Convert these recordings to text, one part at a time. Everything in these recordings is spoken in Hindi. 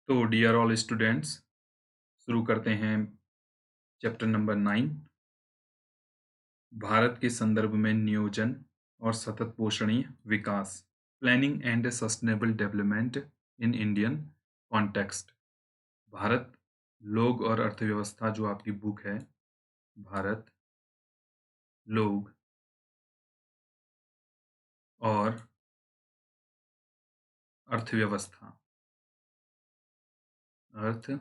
तो डियर ऑल स्टूडेंट्स, शुरू करते हैं चैप्टर नंबर 9। भारत के संदर्भ में नियोजन और सतत पोषणीय विकास, planning and sustainable development in Indian context. Bharat, लोग और अर्थव्यवस्था, जो आपकी बुक है, भारत, लोग और अर्थव्यवस्था, अर्थव्यवस्था।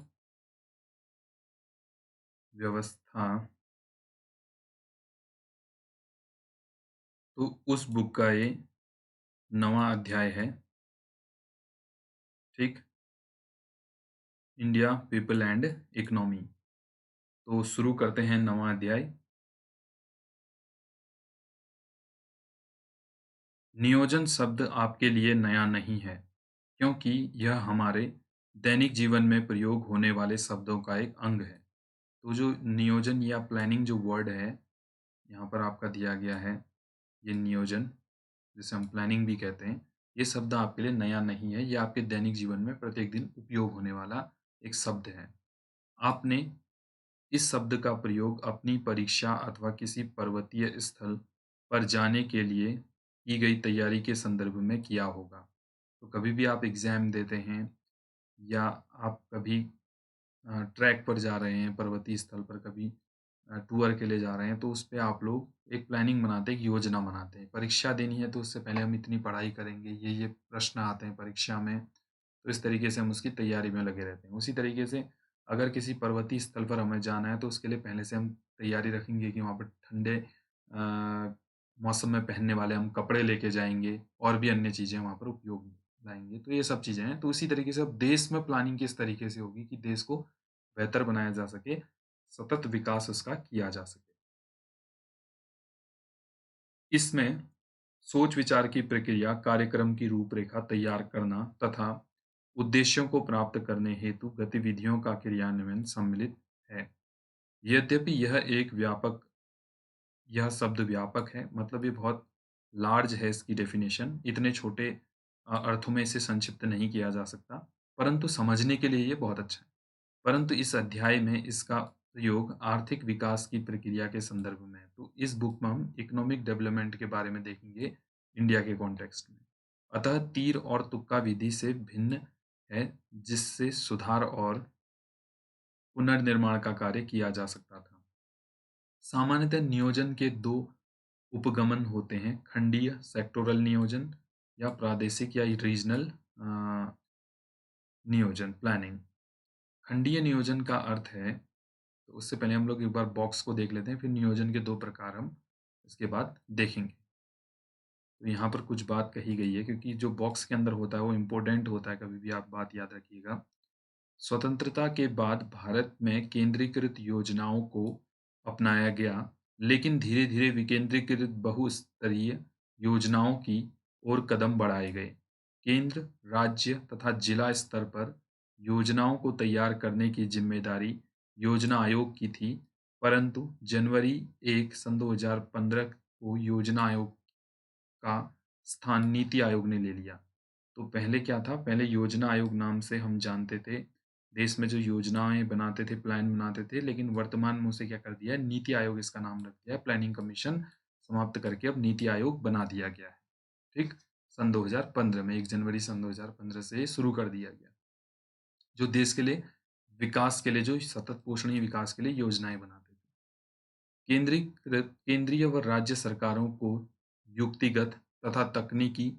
तो उस बुक का ये 9वां अध्याय है। ठीक, इंडिया, पीपल एंड इकोनॉमी। तो शुरू करते हैं 9वां अध्याय। नियोजन शब्द आपके लिए नया नहीं है, क्योंकि यह हमारे दैनिक जीवन में प्रयोग होने वाले शब्दों का एक अंग है। तो जो नियोजन या प्लानिंग जो वर्ड है, यहाँ पर आपका दिया गया है, ये नियोजन, जिसे हम प्लानिंग भी कहते हैं, ये शब्द आपके लिए नया नहीं है। ये आपके दैनिक जीवन में प्रत्येक दिन उपयोग होने वाला एक शब्द है। आपने इस शब्द का प्रयोग अपनी परीक्षा अथवा किसी पर्वतीय स्थल पर जाने के लिए की गई तैयारी के संदर्भ में किया होगा। तो कभी भी आप एग्ज़ाम देते हैं या आप कभी ट्रैक पर जा रहे हैं, पर्वतीय स्थल पर कभी टूर के लिए जा रहे हैं, तो उस पे आप लोग एक प्लानिंग बनाते हैं, एक योजना बनाते हैं। परीक्षा देनी है तो उससे पहले हम इतनी पढ़ाई करेंगे, ये प्रश्न आते हैं परीक्षा में, तो इस तरीके से हम उसकी तैयारी में लगे रहते हैं। उसी तरीके से अगर किसी पर्वतीय स्थल पर हमें जाना है, तो उसके लिए पहले से हम तैयारी रखेंगे कि वहाँ पर ठंडे मौसम में पहनने वाले हम कपड़े लेके जाएँगे और भी अन्य चीज़ें वहाँ पर उपयोग में लाएँगे। तो ये सब चीज़ें हैं। तो उसी तरीके से अब देश में प्लानिंग किस तरीके से होगी कि देश को बेहतर बनाया जा सके, सतत विकास उसका किया जा सके। इसमें सोच-विचार की प्रक्रिया, कार्यक्रम की रूपरेखा तैयार करना तथा उद्देश्यों को प्राप्त करने हेतु गतिविधियों का क्रियान्वयन सम्मिलित है। यद्यपि यह शब्द व्यापक है, मतलब ये बहुत लार्ज है इसकी डेफिनेशन, इतने छोटे अर्थों में इसे संक्षिप्त नहीं किया जा सकता, परंतु समझने के लिए ये बहुत अच्छा है। परंतु इस अध्याय में इसका प्रयोग आर्थिक विकास की प्रक्रिया के संदर्भ में है। तो इस बुक में हम इकोनॉमिक डेवलपमेंट के बारे में देखेंगे इंडिया के कॉन्टेक्स्ट में। अतः तीर और तुक्का विधि से भिन्न है, जिससे सुधार और पुनर्निर्माण का कार्य किया जा सकता था। सामान्यतः नियोजन के दो उपगमन होते हैं: खंडीय सेक्टोरल नियोजन या प्रादेशिक या रीजनल नियोजन प्लानिंग। खंडीय नियोजन का अर्थ है, तो उससे पहले हम लोग एक बार बॉक्स को देख लेते हैं, फिर नियोजन के दो प्रकार हम इसके बाद देखेंगे। तो यहाँ पर कुछ बात कही गई है, क्योंकि जो बॉक्स के अंदर होता है वो इम्पोर्टेंट होता है, कभी भी आप बात याद रखिएगा। स्वतंत्रता के बाद भारत में केंद्रीकृत योजनाओं को अपनाया गया, लेकिन धीरे-धीरे विकेंद्रीकृत बहुस्तरीय योजनाओं की ओर कदम बढ़ाए गए। केंद्र, राज्य तथा जिला स्तर पर योजनाओं को तैयार करने की जिम्मेदारी योजना आयोग की थी, परंतु जनवरी 1 सन 2015 को योजना आयोग का स्थान नीति आयोग ने ले लिया। तो पहले क्या था? पहले योजना आयोग नाम से हम जानते थे। देश में जो योजनाएँ बनाते थे, प्लान बनाते थे, लेकिन वर्तमान में उसे क्या कर दिया है, नीति आयोग इसका नाम रख दिया है। प्लानिंग कमीशन समाप्त करके अब नीति आयोग बना दिया गया है। ठीक? सन 2015 में 1 जनवरी सन 2015 से ये शुरू कर दिया गया। जो देश के लिए विकास के लिए, जो सतत पोषणीय विकास के लिए योजनाएँ बनाते थे। केंद्रीय व राज्य सरकारों को युक्तिगत तथा तकनीकी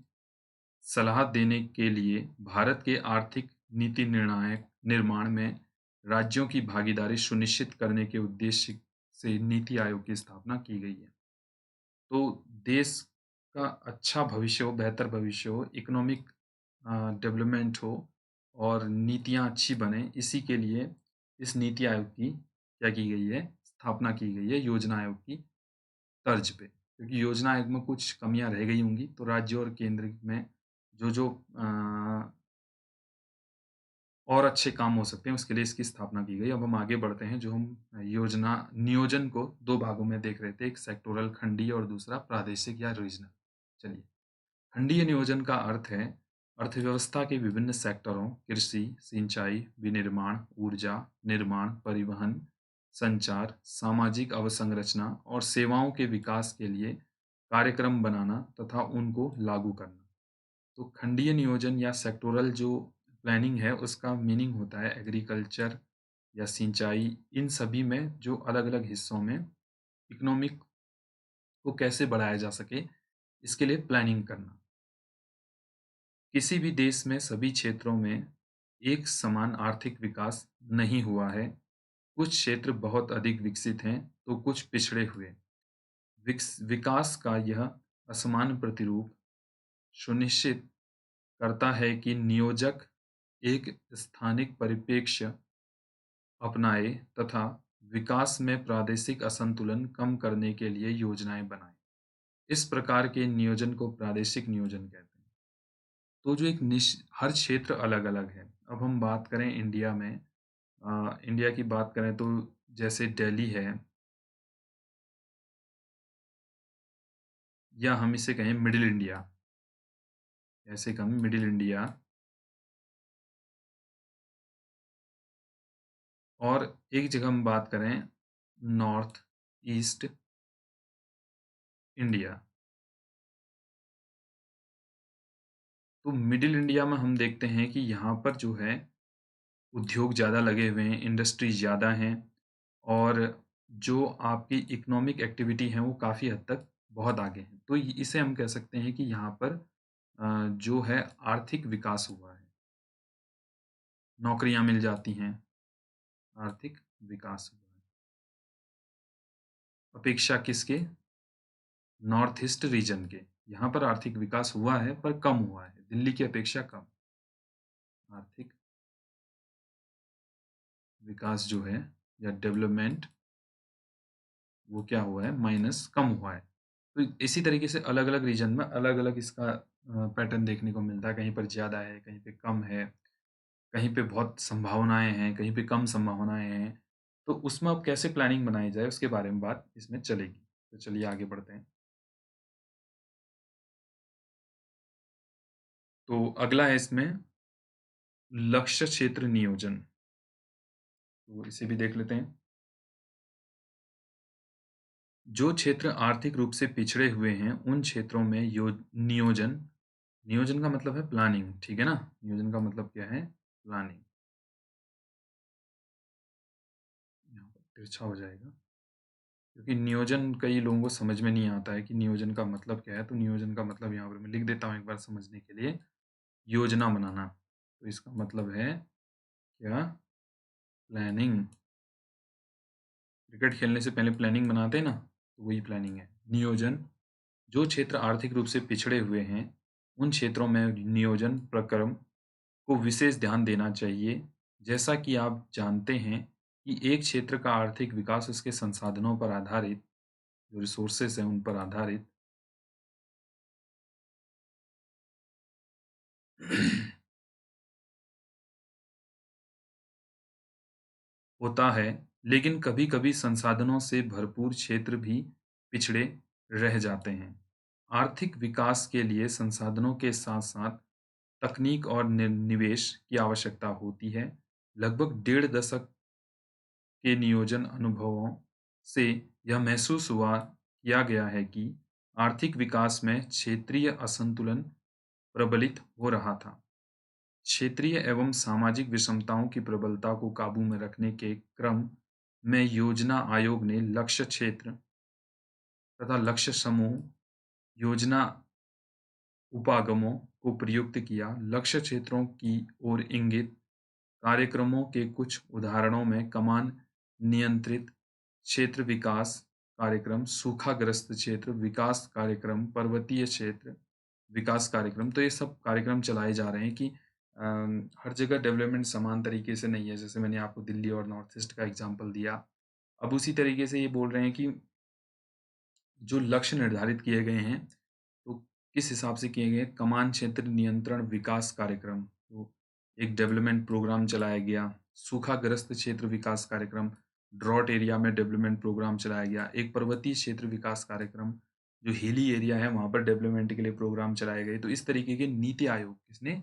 सलाह देने के लिए भारत के आर्थिक नीति निर्णायक निर्माण में राज्यों की भागीदारी सुनिश्चित करने के उद्देश्य से नीति आयोग की स्थापना की गई है। तो देश का अच्छा भविष्य हो, बेहतर भविष्य हो, इकोनॉमिक डेवलपमेंट हो और नीतियाँ अच्छी बने, इसी के लिए इस नीति आयोग की क्या की गई है, स्थापना की गई है योजना आयोग की तर्ज पे। क्योंकि योजना आयोग में कुछ कमियाँ रह गई होंगी, तो राज्य और केंद्र में जो और अच्छे काम हो सकते हैं, उसके लिए इसकी स्थापना की गई। अब हम आगे बढ़ते हैं, जो हम योजना नियोजन को 2 भागों में देख रहे थे, एक सेक्टोरल खंडीय और दूसरा प्रादेशिक या रीजनल। चलिए, खंडीय नियोजन का अर्थ है अर्थव्यवस्था के विभिन्न सेक्टरों कृषि, सिंचाई, विनिर्माण, ऊर्जा, निर्माण, परिवहन, संचार, सामाजिक अवसंरचना और सेवाओं के विकास के लिए कार्यक्रम बनाना तथा उनको लागू करना। तो खंडीय नियोजन या सेक्टोरल जो प्लानिंग है उसका मीनिंग होता है एग्रीकल्चर या सिंचाई, इन सभी में जो अलग-अलग हिस्सों में इकोनॉमिक को कैसे बढ़ाया जा सके, इसके लिए प्लानिंग करना। किसी भी देश में सभी क्षेत्रों में एक समान आर्थिक विकास नहीं हुआ है। कुछ क्षेत्र बहुत अधिक विकसित हैं, तो कुछ पिछड़े हुए। विकास का यह असमान प्रतिरूप सुनिश्चित करता है कि नियोजक एक स्थानिक परिप्रेक्ष्य अपनाए तथा विकास में प्रादेशिक असंतुलन कम करने के लिए योजनाएं बनाएं। इस प्रकार के नियोजन को प्रादेशिक नियोजन कहते हैं। तो जो एक हर क्षेत्र अलग-अलग है। अब हम बात करें इंडिया में इंडिया की बात करें तो जैसे दिल्ली है या हम इसे कहें मिडिल इंडिया, ऐसे कहें मिडिल इंडिया और एक जगह हम बात करें नॉर्थ ईस्ट इंडिया। तो मिडिल इंडिया में हम देखते हैं कि यहाँ पर जो है उद्योग ज़्यादा लगे हुए हैं, इंडस्ट्रीज़ ज़्यादा हैं और जो आपकी इकोनॉमिक एक्टिविटी है वो काफ़ी हद तक बहुत आगे हैं। तो इसे हम कह सकते हैं कि यहाँ पर जो है आर्थिक विकास हुआ है, नौकरियाँ मिल जाती हैं, आर्थिक विकास हुआ है। अपेक्षा किसके? नॉर्थ ईस्ट रीजन के। यहाँ पर आर्थिक विकास हुआ है पर कम हुआ है, दिल्ली की अपेक्षा कम। आर्थिक विकास जो है या डेवलपमेंट वो क्या हुआ है माइनस कम हुआ है। तो इसी तरीके से अलग-अलग रीजन में अलग-अलग इसका पैटर्न देखने को मिलता है, कहीं पर ज़्यादा है, कहीं पे कम है, कहीं पे बहुत संभावनाएँ हैं, कहीं पे कम संभावनाएँ हैं। तो उसमें अब कैसे प्लानिंग बनाई जाए उसके बारे में बात इसमें चलेगी। तो चलिए आगे बढ़ते हैं। तो अगला है इसमें लक्ष्य क्षेत्र नियोजन। तो इसे भी देख लेते हैं। जो क्षेत्र आर्थिक रूप से पिछड़े हुए हैं, उन क्षेत्रों में नियोजन नियोजन का मतलब है प्लानिंग, ठीक है ना? नियोजन का मतलब क्या है? प्लानिंग। यहाँ पर तिरछा हो जाएगा, क्योंकि नियोजन कई लोगों को समझ में नहीं आता है कि नियोजन का मतलब क्या है, तो नियोजन का मतलब यहाँ पर मैं लिख देता हूँ एक बार समझने के लिए, योजना बनाना। तो इसका मतलब है क्या? प्लानिंग। क्रिकेट खेलने से पहले प्लानिंग बनाते हैं ना, तो वही प्लानिंग है। नियोजन जो क्षेत्र आर्थिक रूप से पिछड़े हुए हैं, उन क्षेत्रों में नियोजन प्रक्रम को विशेष ध्यान देना चाहिए। जैसा कि आप जानते हैं कि एक क्षेत्र का आर्थिक विकास उसके संसाधनों पर आधारित, जो रिसोर्सेज़ हैं, उन पर आधारित होता है, लेकिन कभी-कभी संसाधनों से भरपूर क्षेत्र भी पिछड़े रह जाते हैं। आर्थिक विकास के लिए संसाधनों के साथ-साथ तकनीक और निवेश की आवश्यकता होती है। लगभग डेढ़ दशक के नियोजन अनुभवों से यह महसूस किया गया है कि आर्थिक विकास में क्षेत्रीय असंतुलन प्रबलित हो रहा था। क्षेत्रीय एवं सामाजिक विषमताओं की प्रबलता को काबू में रखने के क्रम में योजना आयोग ने लक्ष्य क्षेत्र तथा लक्ष्य समूह योजना उपागमों को प्रयुक्त किया। लक्ष्य क्षेत्रों की ओर इंगित कार्यक्रमों के कुछ उदाहरणों में कमान नियंत्रित क्षेत्र विकास कार्यक्रम, सूखाग्रस्त क्षेत्र विकास कार्यक्रम, पर्वतीय क्षेत्र विकास कार्यक्रम। तो ये सब कार्यक्रम चलाए जा रहे हैं कि हर जगह डेवलपमेंट समान तरीके से नहीं है। जैसे मैंने आपको दिल्ली और नॉर्थ ईस्ट का एग्ज़ाम्पल दिया। अब उसी तरीके से ये बोल रहे हैं कि जो लक्ष्य निर्धारित किए गए हैं, तो किस हिसाब से किए गए हैं? कमान क्षेत्र नियंत्रण विकास कार्यक्रम, तो एक डेवलपमेंट प्रोग्राम चलाया गया। सूखाग्रस्त क्षेत्र विकास कार्यक्रम, ड्रॉट एरिया में डेवलपमेंट प्रोग्राम चलाया गया। एक पर्वतीय क्षेत्र विकास कार्यक्रम, जो हिली एरिया है वहाँ पर डेवलपमेंट के लिए प्रोग्राम चलाए गए। तो इस तरीके के नीति आयोग किसने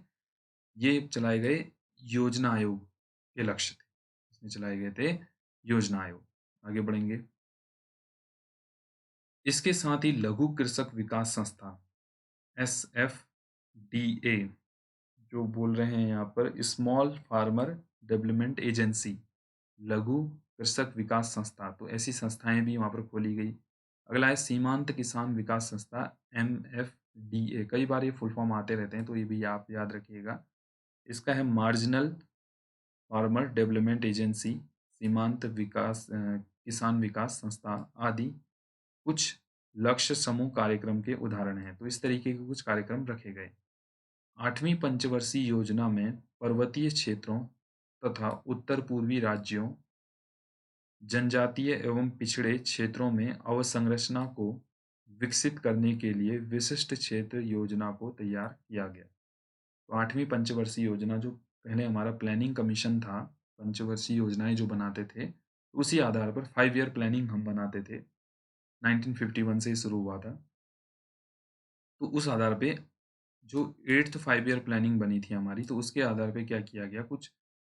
ये चलाए गए योजना आयोग के लक्ष्य थे। इसमें चलाए गए थे योजना आयोग। आगे बढ़ेंगे। इसके साथ ही लघु कृषक विकास संस्था एसएफडीए जो बोल रहे हैं यहाँ पर स्मॉल फार्मर डेवलपमेंट एजेंसी लघु कृषक विकास संस्था तो ऐसी संस्थाएं भी वहाँ पर खोली गई। अगला है सीमांत किसान विकास संस्था एमएफडीए कई बार ये फुल फॉर्म आते रहते हैं तो ये भी आप याद रखिएगा। इसका है मार्जिनल फार्मर डेवलपमेंट एजेंसी सीमांत विकास किसान विकास संस्था आदि कुछ लक्ष्य समूह कार्यक्रम के उदाहरण हैं। तो इस तरीके के कुछ कार्यक्रम रखे गए। 8वीं पंचवर्षीय योजना में पर्वतीय क्षेत्रों तथा उत्तर-पूर्वी राज्यों, जनजातीय एवं पिछड़े क्षेत्रों में अवसंरचना को विकसित करने के लिए विशिष्ट क्षेत्र योजना को तैयार किया गया। तो 8वीं पंचवर्षीय योजना जो पहले हमारा प्लानिंग कमीशन था, पंचवर्षीय योजनाएँ जो बनाते थे, उसी आधार पर 5 ईयर प्लानिंग हम बनाते थे। 1951 से ही शुरू हुआ था। तो उस आधार पे जो 8th 5 ईयर प्लानिंग बनी थी हमारी, तो उसके आधार पे क्या किया गया, कुछ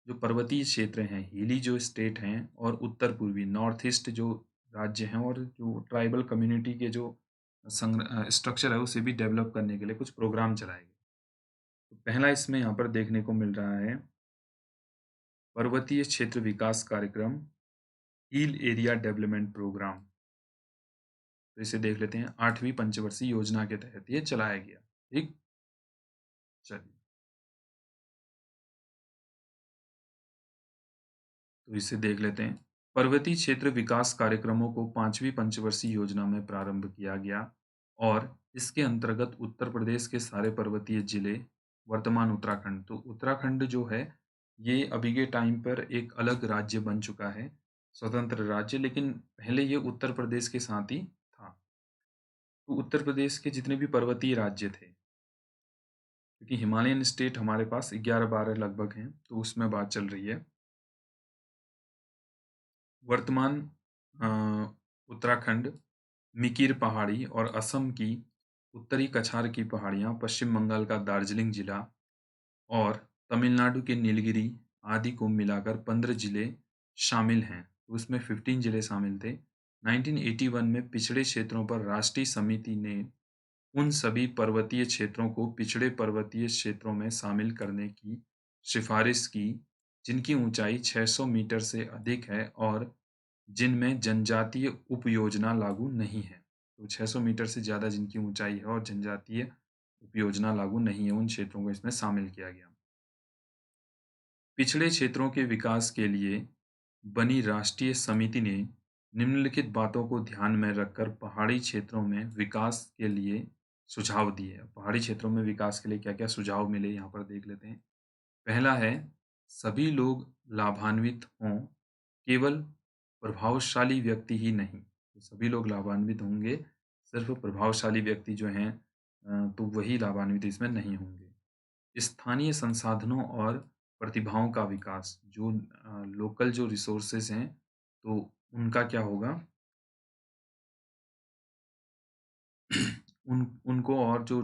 जो पर्वतीय क्षेत्र हैं, हिली जो स्टेट हैं और उत्तर-पूर्वी नॉर्थ ईस्ट जो राज्य हैं और जो ट्राइबल कम्युनिटी के जो स्ट्रक्चर है, उसे भी डेवलप करने के लिए कुछ प्रोग्राम चलाए गए। तो पहला इसमें यहाँ पर देखने को मिल रहा है, पर्वतीय क्षेत्र विकास कार्यक्रम, हिल एरिया डेवलपमेंट प्रोग्राम। तो इसे देख लेते हैं, 8वीं पंचवर्षीय योजना के तहत ये चलाया गया। ठीक? चलिए। तो इसे देख लेते हैं। पर्वतीय क्षेत्र विकास कार्यक्रमों को 5वीं पंचवर्षीय योजना में प्रारंभ किया गया और इसके अंतर्गत उत्तर प्रदेश के सारे पर्वतीय जिले, वर्तमान उत्तराखंड, तो उत्तराखंड जो है, ये अभी के टाइम पर एक अलग राज्य बन चुका है, स्वतंत्र राज्य, लेकिन पहले ये उत्तर प्रदेश के साथ ही था। तो उत्तर प्रदेश के जितने भी पर्वतीय राज्य थे, क्योंकि हिमालयन स्टेट हमारे पास 11-12 लगभग हैं, तो उसमें बात चल रही है। वर्तमान अ, उत्तराखंड, मिकिर पहाड़ी और असम की उत्तरी कछार की पहाड़ियाँ, पश्चिम बंगाल का दार्जिलिंग जिला और तमिलनाडु के नीलगिरी आदि को मिलाकर 15 जिले शामिल हैं। तो उसमें 15 जिले शामिल थे। 1981 में पिछड़े क्षेत्रों पर राष्ट्रीय समिति ने उन सभी पर्वतीय क्षेत्रों को पिछड़े पर्वतीय क्षेत्रों में शामिल करने की सिफारिश की, जिनकी ऊंचाई 600 मीटर से अधिक है और जिनमें जनजातीय उपयोजना लागू नहीं है। तो 600 मीटर से ज़्यादा जिनकी ऊंचाई है और जनजातीय उपयोजना लागू नहीं है, उन क्षेत्रों को इसमें शामिल किया गया। पिछड़े क्षेत्रों के विकास के लिए बनी राष्ट्रीय समिति ने निम्नलिखित बातों को ध्यान में रखकर पहाड़ी क्षेत्रों में विकास के लिए सुझाव दिए। पहाड़ी क्षेत्रों में विकास के लिए क्या-क्या सुझाव मिले, यहाँ पर देख लेते हैं। पहला है, सभी लोग लाभान्वित हों, केवल प्रभावशाली व्यक्ति ही नहीं। तो सभी लोग लाभान्वित होंगे, सिर्फ़ प्रभावशाली व्यक्ति जो हैं तो वही लाभान्वित इसमें नहीं होंगे। स्थानीय संसाधनों और प्रतिभाओं का विकास, जो लोकल जो रिसोर्सेज़ हैं, तो उनका क्या होगा उनको और जो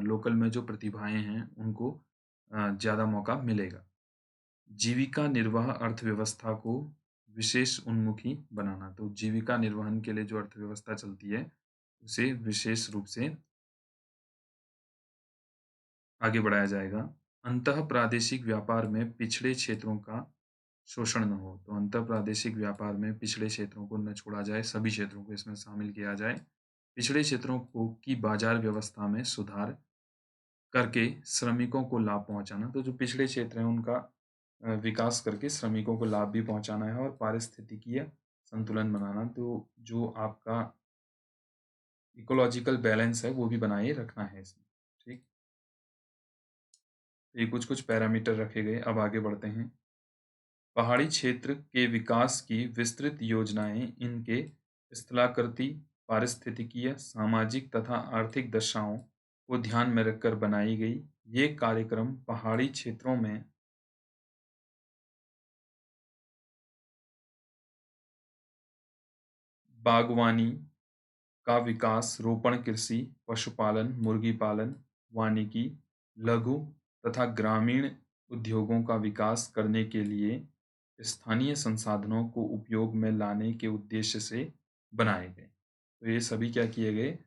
लोकल में जो प्रतिभाएँ हैं, उनको ज़्यादा मौका मिलेगा। जीविका निर्वाह अर्थव्यवस्था को विशेष उन्मुखी बनाना, तो जीविका निर्वहन के लिए जो अर्थव्यवस्था चलती है, उसे विशेष रूप से आगे बढ़ाया जाएगा। अंतः प्रादेशिक व्यापार में पिछड़े क्षेत्रों का शोषण न हो, तो अंतर प्रादेशिक व्यापार में पिछड़े क्षेत्रों को न छोड़ा जाए, सभी क्षेत्रों को इसमें शामिल किया जाए। पिछड़े क्षेत्रों को की बाजार व्यवस्था में सुधार करके श्रमिकों को लाभ पहुँचाना, तो जो पिछड़े क्षेत्र हैं उनका विकास करके श्रमिकों को लाभ भी पहुँचाना है और पारिस्थितिकीय संतुलन बनाना, तो जो आपका इकोलॉजिकल बैलेंस है वो भी बनाए रखना है इसमें, ठीक? तो ये कुछ-कुछ पैरामीटर रखे गए, अब आगे बढ़ते हैं। पहाड़ी क्षेत्र के विकास की विस्तृत योजनाएं इनके स्थलाकृति, पारिस्थितिकीय, सामाजिक तथा आर्थिक दशाओं को ध्यान में रखकर बनाई गई। ये कार्यक्रम पहाड़ी क्षेत्रों में बागवानी, का विकास रोपण कृषि, पशुपालन, मुर्गी पालन, वानिकी, लघु तथा ग्रामीण उद्योगों का विकास करने के लिए स्थानीय संसाधनों को उपयोग में लाने के उद्देश्य से बनाए गए। तो ये सभी क्या किए गए?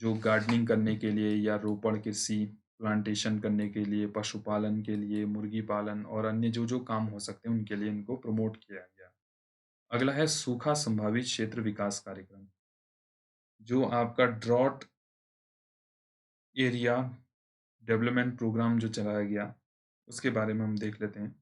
जो गार्डनिंग करने के लिए या रोपण कृषि, प्लांटेशन करने के लिए, पशुपालन के लिए, मुर्गी पालन और अन्य जो-जो काम हो सकते हैं, उनके लिए इनको प्रमोट किया गया। अगला है सूखा संभावित क्षेत्र विकास कार्यक्रम, जो आपका ड्रॉट एरिया डेवलपमेंट प्रोग्राम जो चलाया गया, उसके बारे में हम देख लेते हैं।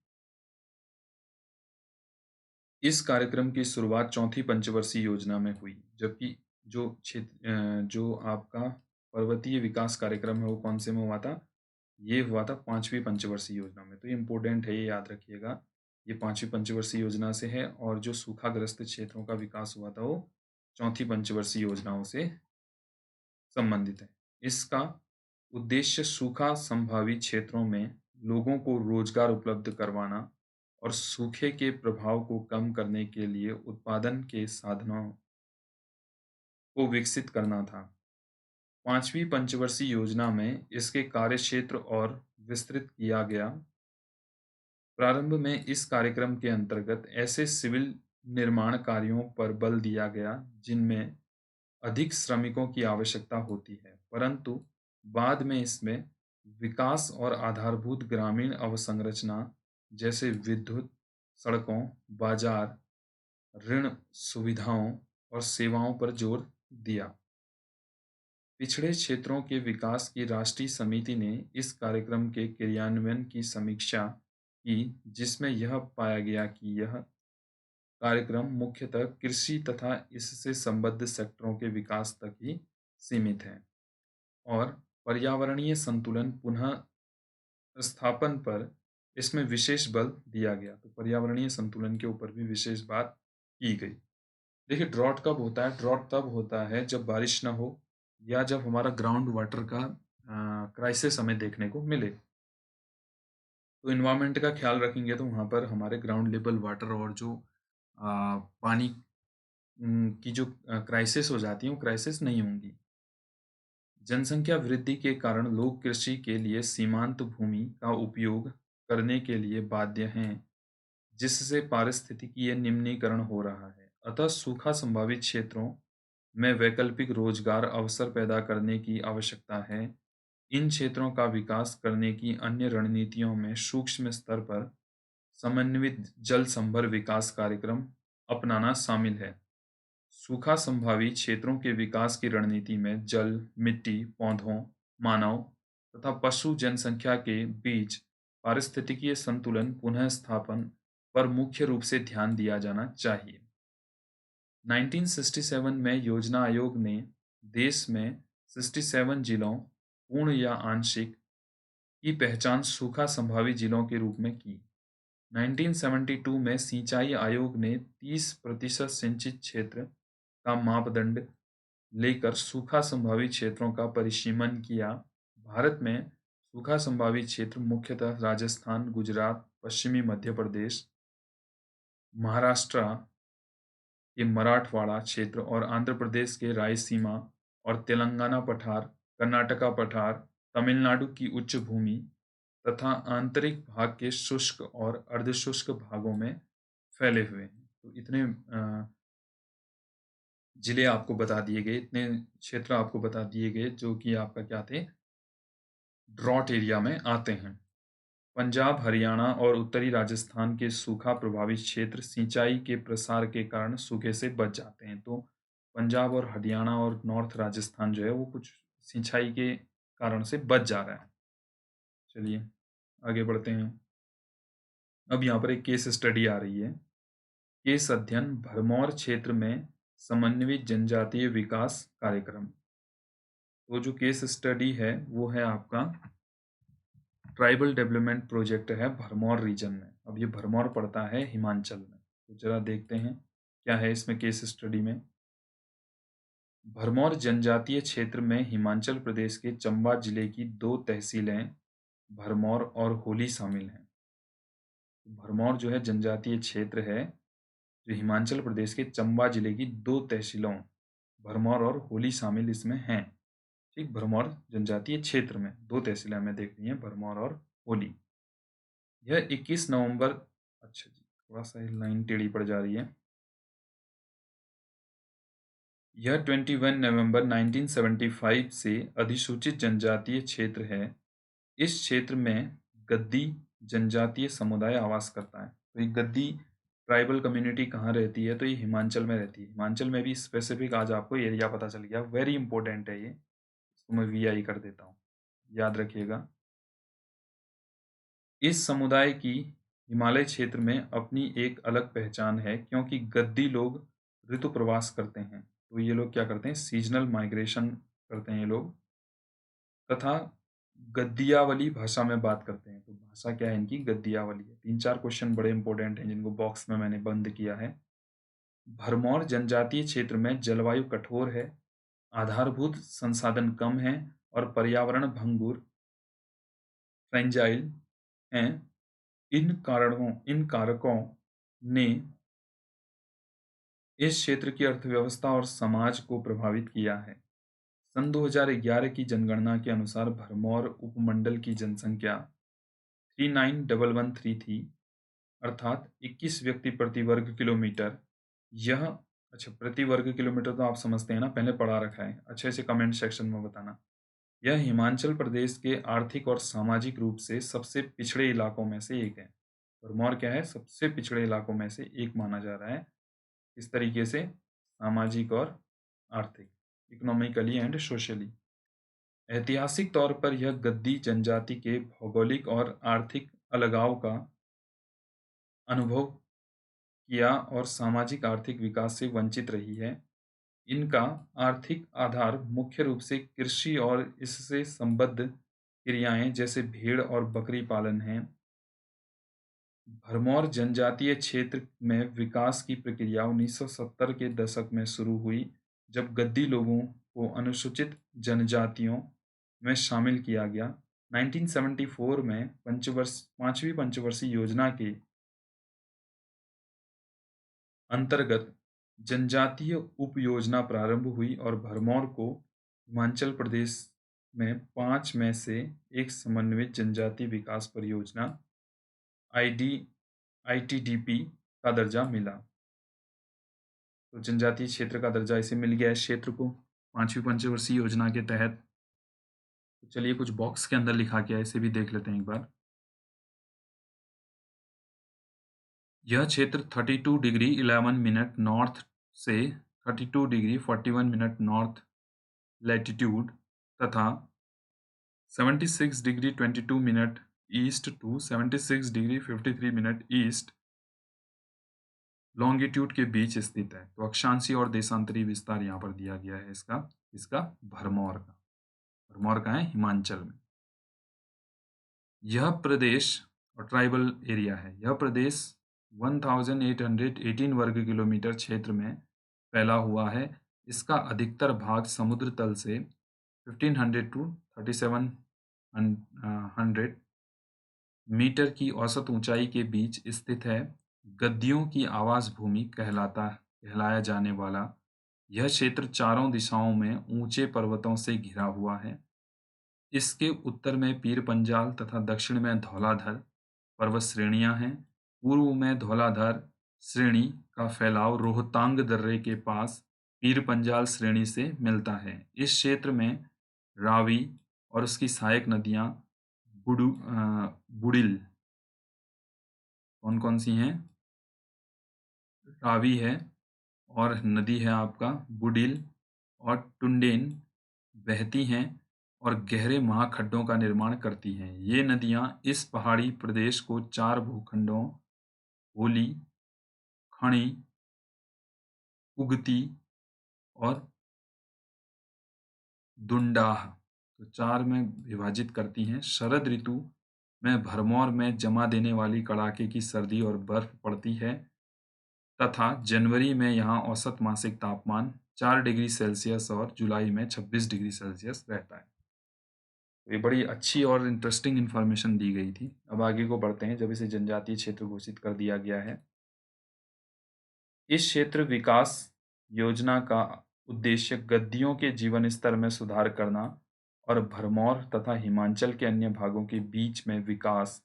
इस कार्यक्रम की शुरुआत चौथी पंचवर्षीय योजना में हुई, जबकि जो आपका पर्वतीय विकास कार्यक्रम है, वो कौन-से में हुआ था? ये हुआ था 5वीं पंचवर्षीय योजना में। तो ये इम्पोर्टेंट है, ये याद रखिएगा। ये 5वीं पंचवर्षीय योजना से है और जो सूखाग्रस्त क्षेत्रों का विकास हुआ था, वो चौथी पंचवर्षीय योजनाओं से संबंधित है। इसका उद्देश्य सूखा संभावित क्षेत्रों में लोगों को रोजगार उपलब्ध करवाना और सूखे के प्रभाव को कम करने के लिए उत्पादन के साधनों को विकसित करना था। 5वीं पंचवर्षीय योजना में इसके कार्यक्षेत्र और विस्तृत किया गया। प्रारंभ में इस कार्यक्रम के अंतर्गत ऐसे सिविल निर्माण कार्यों पर बल दिया गया जिनमें अधिक श्रमिकों की आवश्यकता होती है, परंतु बाद में इसमें विकास और आधारभूत ग्रामीण अवसंरचना जैसे विद्युत, सड़कों, बाजार, ऋण सुविधाओं और सेवाओं पर जोर दिया। पिछड़े क्षेत्रों के विकास की राष्ट्रीय समिति ने इस कार्यक्रम के क्रियान्वयन की समीक्षा की, जिसमें यह पाया गया कि यह कार्यक्रम मुख्यतः कृषि तथा इससे संबद्ध सेक्टरों के विकास तक ही सीमित है और पर्यावरणीय संतुलन पुनः स्थापन पर इसमें विशेष बल दिया गया। तो पर्यावरणीय संतुलन के ऊपर भी विशेष बात की गई। देखिए ड्रॉट कब होता है? ड्रॉट तब होता है जब बारिश ना हो या जब हमारा ग्राउंड वाटर का क्राइसिस हमें देखने को मिले। तो एनवायरनमेंट का ख्याल रखेंगे तो वहाँ पर हमारे ग्राउंड लेवल वाटर और जो पानी की जो क्राइसिस हो जाती है, वो क्राइसिस नहीं होंगी। जनसंख्या वृद्धि के कारण लोग कृषि के लिए सीमांत भूमि का उपयोग करने के लिए बाध्य हैं, जिससे पारिस्थितिकीय निम्नीकरण हो रहा है। अतः सूखा संभावित क्षेत्रों में वैकल्पिक रोजगार अवसर पैदा करने की आवश्यकता है। इन क्षेत्रों का विकास करने की अन्य रणनीतियों में सूक्ष्म स्तर पर समन्वित जल संभर विकास कार्यक्रम अपनाना शामिल है। सूखा संभावित क्षेत्रों के विकास की रणनीति में जल, मिट्टी, पौधों, मानव तथा पशु जनसंख्या के बीच पारिस्थितिकीय संतुलन पुनः स्थापन पर मुख्य रूप से ध्यान दिया जाना चाहिए। 1967 में योजना आयोग ने देश में 67 जिलों, पूर्ण या आंशिक, की पहचान सूखा संभावित जिलों के रूप में की। 1972 में सिंचाई आयोग ने 30% सिंचित क्षेत्र का मापदंड लेकर सूखा संभावित क्षेत्रों का परिसीमन किया। भारत में सूखा संभावित क्षेत्र मुख्यतः राजस्थान, गुजरात, पश्चिमी मध्य प्रदेश, महाराष्ट्र के मराठवाड़ा क्षेत्र और आंध्र प्रदेश के रायसीमा और तेलंगाना पठार, कर्नाटका पठार, तमिलनाडु की उच्च भूमि तथा आंतरिक भाग के शुष्क और अर्धशुष्क भागों में फैले हुए हैं। तो इतने जिले आपको बता दिए गए, इतने क्षेत्र आपको बता दिए गए जो कि आपका क्या थे? ड्रॉट एरिया में आते हैं। पंजाब, हरियाणा और उत्तरी राजस्थान के सूखा प्रभावित क्षेत्र सिंचाई के प्रसार के कारण सूखे से बच जाते हैं। तो पंजाब और हरियाणा और नॉर्थ राजस्थान जो है वो कुछ सिंचाई के कारण से बच जा रहा है। चलिए आगे बढ़ते हैं। अब यहाँ पर एक केस स्टडी आ रही है। केस अध्ययन भरमौर क्षेत्र में समन्वित जनजातीय विकास कार्यक्रम। तो जो केस स्टडी है वो है आपका ट्राइबल डेवलपमेंट प्रोजेक्ट है भरमौर रीजन में। अब ये भरमौर पड़ता है हिमाचल में। तो जरा देखते हैं क्या है इसमें केस स्टडी में। भरमौर जनजातीय क्षेत्र में हिमाचल प्रदेश के चंबा जिले की 2 तहसीलें भरमौर और होली शामिल हैं। भरमौर जो है जनजातीय क्षेत्र है जो हिमाचल प्रदेश के चंबा जिले की 2 तहसीलों भरमौर और होली शामिल इसमें हैं। ठीक, भरमौर जनजातीय क्षेत्र में 2 तहसीलें हमें देखनी है, भरमौर और होली। यह 21 नवंबर, अच्छा जी, थोड़ा-सा ये लाइन टेढ़ी पड़ जा रही है। यह 21 नवंबर 1975 से अधिसूचित जनजातीय क्षेत्र है। इस क्षेत्र में गद्दी जनजातीय समुदाय आवास करता है। तो ये गद्दी ट्राइबल कम्युनिटी कहाँ रहती है? तो ये हिमाचल में रहती है। हिमाचल में भी स्पेसिफिक आज आपको एरिया पता चल गया। वेरी इंपॉर्टेंट है ये। इसको मैं वीआई कर देता हूँ। याद रखिएगा। इस समुदाय की हिमालय क्षेत्र में अपनी एक अलग पहचान है, क्योंकि गद्दी लोग ऋतु प्रवास करते हैं। तो ये लोग क्या करते हैं? सीजनल माइग्रेशन करते हैं ये लोग, तथा गद्दियावली भाषा में बात करते हैं। तो भाषा क्या है इनकी? गद्दियावली है। 3-4 क्वेश्चन बड़े इंपॉर्टेंट हैं जिनको बॉक्स में मैंने बंद किया है। भरमौर जनजातीय क्षेत्र में जलवायु कठोर है, आधारभूत संसाधन कम हैं और पर्यावरण भंगुर फ्रेजाइल हैं। इन कारकों ने इस क्षेत्र की अर्थव्यवस्था और समाज को प्रभावित किया है। सन 2011 की जनगणना के अनुसार भरमौर उपमंडल की जनसंख्या 39,113 थी, अर्थात 21 व्यक्ति प्रति वर्ग किलोमीटर। यह, अच्छा, प्रति वर्ग किलोमीटर तो आप समझते हैं ना, पहले पढ़ा रखा है। अच्छे से कमेंट सेक्शन में बताना। यह हिमाचल प्रदेश के आर्थिक और सामाजिक रूप से सबसे पिछड़े इलाकों में से एक है। भरमौर क्या है? सबसे पिछड़े इलाकों में से एक माना जा रहा है। इस तरीके से सामाजिक और आर्थिक, इकोनॉमिकली एंड सोशली। ऐतिहासिक तौर पर यह गद्दी जनजाति के भौगोलिक और आर्थिक अलगाव का अनुभव किया और सामाजिक आर्थिक विकास से वंचित रही है। इनका आर्थिक आधार मुख्य रूप से कृषि और इससे संबद्ध क्रियाएं जैसे भेड़ और बकरी पालन है। भरमौर जनजातीय क्षेत्र में विकास की प्रक्रिया 1970 के दशक में शुरू हुई, जब गद्दी लोगों को अनुसूचित जनजातियों में शामिल किया गया। 1974 में 5वीं पंचवर्षीय योजना के अंतर्गत जनजातीय उपयोजना प्रारंभ हुई और भरमौर को हिमाचल प्रदेश में 5 में से एक समन्वित जनजातीय विकास परियोजना आईडी आईटीडीपी का दर्जा मिला। तो जनजातीय क्षेत्र का दर्जा इसे मिल गया इस क्षेत्र को 5वीं पंचवर्षीय योजना के तहत। तो चलिए कुछ बॉक्स के अंदर लिखा गया है, इसे भी देख लेते हैं एक बार। यह क्षेत्र 32 डिग्री 11 मिनट नॉर्थ से 32 डिग्री 41 मिनट नॉर्थ लैटिट्यूड तथा 76 degree 22 minute east to 76 degree 53 minute east longitude के बीच स्थित है। तो अक्षांशीय और देशांतरी विस्तार यहाँ पर दिया गया है इसका इसका भरमौर का। भरमौर का है हिमाचल में। यह प्रदेश और ट्राइबल एरिया है। यह प्रदेश 1818 वर्ग किलोमीटर क्षेत्र में फैला हुआ है। इसका अधिकतर भाग समुद्र तल से 1500 टू 3700 मीटर की औसत ऊंचाई के बीच स्थित है। गद्दियों की आवास भूमि कहलाया जाने वाला यह क्षेत्र चारों दिशाओं में ऊंचे पर्वतों से घिरा हुआ है। इसके उत्तर में पीर पंजाल तथा दक्षिण में धौलाधर पर्वत श्रेणियां हैं। पूर्व में धौलाधर श्रेणी का फैलाव रोहतांग दर्रे के पास पीर पंजाल श्रेणी से मिलता है। इस क्षेत्र में रावी और उसकी सहायक नदियां बुडिल कौन कौन सी हैं? रावी है और नदी है आपका बुडिल और टुंडेन बहती हैं और गहरे महाखड्डों का निर्माण करती हैं। ये नदियां इस पहाड़ी प्रदेश को 4 भूखंडों होली, खड़ी, उगती और दुंडाह, तो 4 में विभाजित करती हैं। शरद ऋतु में भरमौर में जमा देने वाली कड़ाके की सर्दी और बर्फ पड़ती है तथा जनवरी में यहाँ औसत मासिक तापमान 4 डिग्री सेल्सियस और जुलाई में 26 डिग्री सेल्सियस रहता है। तो ये बड़ी अच्छी और इंटरेस्टिंग इन्फॉर्मेशन दी गई थी। अब आगे को बढ़ते हैं। जब इसे जनजातीय क्षेत्र घोषित कर दिया गया है, इस क्षेत्र विकास योजना का उद्देश्य गद्दियों के जीवन स्तर में सुधार करना और भरमौर तथा हिमाचल के अन्य भागों के बीच में विकास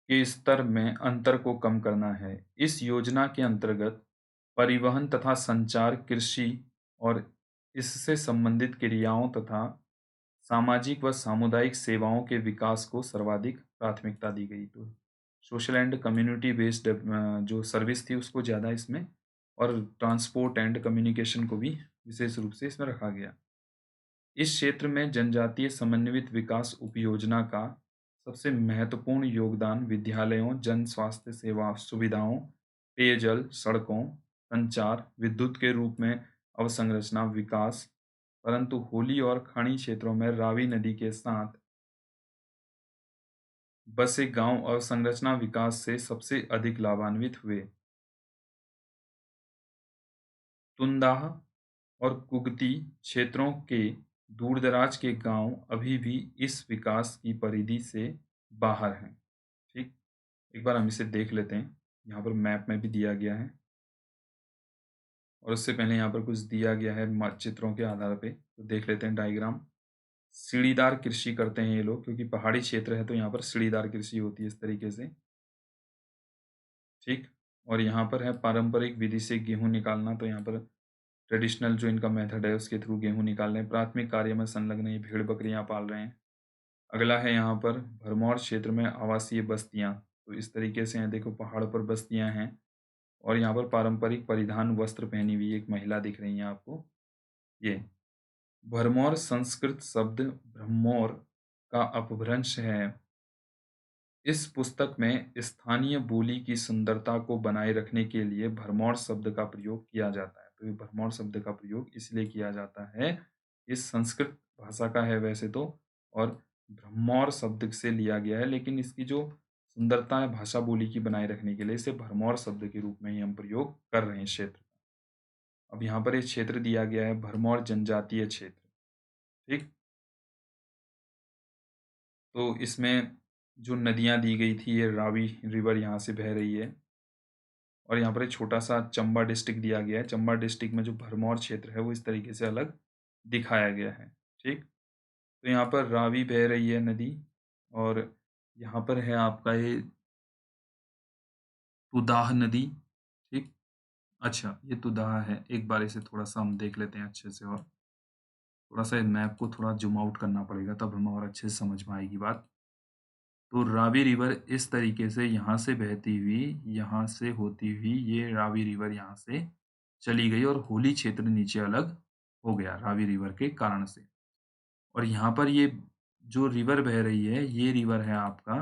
के स्तर में अंतर को कम करना है। इस योजना के अंतर्गत परिवहन तथा संचार, कृषि और इससे संबंधित क्रियाओं तथा सामाजिक व सामुदायिक सेवाओं के विकास को सर्वाधिक प्राथमिकता दी गई। तो सोशल एंड कम्युनिटी बेस्ड जो सर्विस थी उसको ज़्यादा इसमें और ट्रांसपोर्ट एंड कम्युनिकेशन को भी विशेष रूप से इसमें रखा गया। इस क्षेत्र में जनजातीय समन्वित विकास उपयोजना का सबसे महत्वपूर्ण योगदान विद्यालयों, जन स्वास्थ्य सेवा सुविधाओं, पेयजल, सड़कों, संचार, विद्युत के रूप में अवसंरचना विकास, परंतु होली और खाड़ी क्षेत्रों में रावी नदी के साथ बसे गांव अवसंरचना विकास से सबसे अधिक लाभान्वित हुए। तुंदाह और कुगती क्षेत्रों के दूरदराज के गांव अभी भी इस विकास की परिधि से बाहर हैं। ठीक, एक बार हम इसे देख लेते हैं। यहाँ पर मैप में भी दिया गया है और उससे पहले यहाँ पर कुछ दिया गया है चित्रों के आधार पे, तो देख लेते हैं डायग्राम। सीढ़ीदार कृषि करते हैं ये लोग, क्योंकि पहाड़ी क्षेत्र है तो यहाँ पर सीढ़ीदार कृषि होती है इस तरीके से। ठीक, और यहाँ पर है पारंपरिक विधि से गेहूं निकालना, तो यहाँ पर ट्रेडिशनल जो इनका मेथड है उसके थ्रू गेहूं निकाल रहे हैं। प्राथमिक कार्य में संलग्न ये भेड़ बकरियां पाल रहे हैं। अगला है यहाँ पर भरमौर क्षेत्र में आवासीय बस्तियां, तो इस तरीके से हैं, देखो पहाड़ पर बस्तियां हैं और यहाँ पर पारंपरिक परिधान वस्त्र पहनी हुई एक महिला दिख रही है आपको। ये भरमौर संस्कृत शब्द ब्रह्मौर का अपभ्रंश है। इस पुस्तक में स्थानीय बोली की सुंदरता को बनाए रखने के लिए भरमौर शब्द का प्रयोग किया जाता है। तो ये भरमौर शब्द का प्रयोग इसलिए किया जाता है, इस संस्कृत भाषा का है वैसे तो, और भरमौर शब्द से लिया गया है, लेकिन इसकी जो सुंदरता है भाषा बोली की बनाए रखने के लिए इसे भरमौर शब्द के रूप में ही हम प्रयोग कर रहे हैं क्षेत्र का। अब यहाँ पर एक क्षेत्र दिया गया है भरमौर जनजातीय क्षेत्र। ठीक, तो इसमें जो नदियाँ दी गई थी ये रावी रिवर यहाँ से बह रही है और यहाँ पर एक छोटा-सा चंबा डिस्ट्रिक्ट दिया गया है। चंबा डिस्ट्रिक्ट में जो भरमौर क्षेत्र है वो इस तरीके से अलग दिखाया गया है। ठीक? तो यहाँ पर रावी बह रही है नदी और यहाँ पर है आपका ये तुदाह नदी। ठीक? अच्छा, ये तुदाह है। एक बार इसे थोड़ा-सा हम देख लेते हैं अच्छे से और थोड़ा-सा मैप को थोड़ा ज़ूम आउट करना पड़ेगा तब हमें और अच्छे से समझ में आएगी बात। तो रावी रिवर इस तरीके से यहाँ से बहती हुई, यहाँ से होती हुई ये रावी रिवर यहाँ से चली गई और होली क्षेत्र नीचे अलग हो गया रावी रिवर के कारण से। और यहाँ पर ये जो रिवर बह रही है, ये रिवर है आपका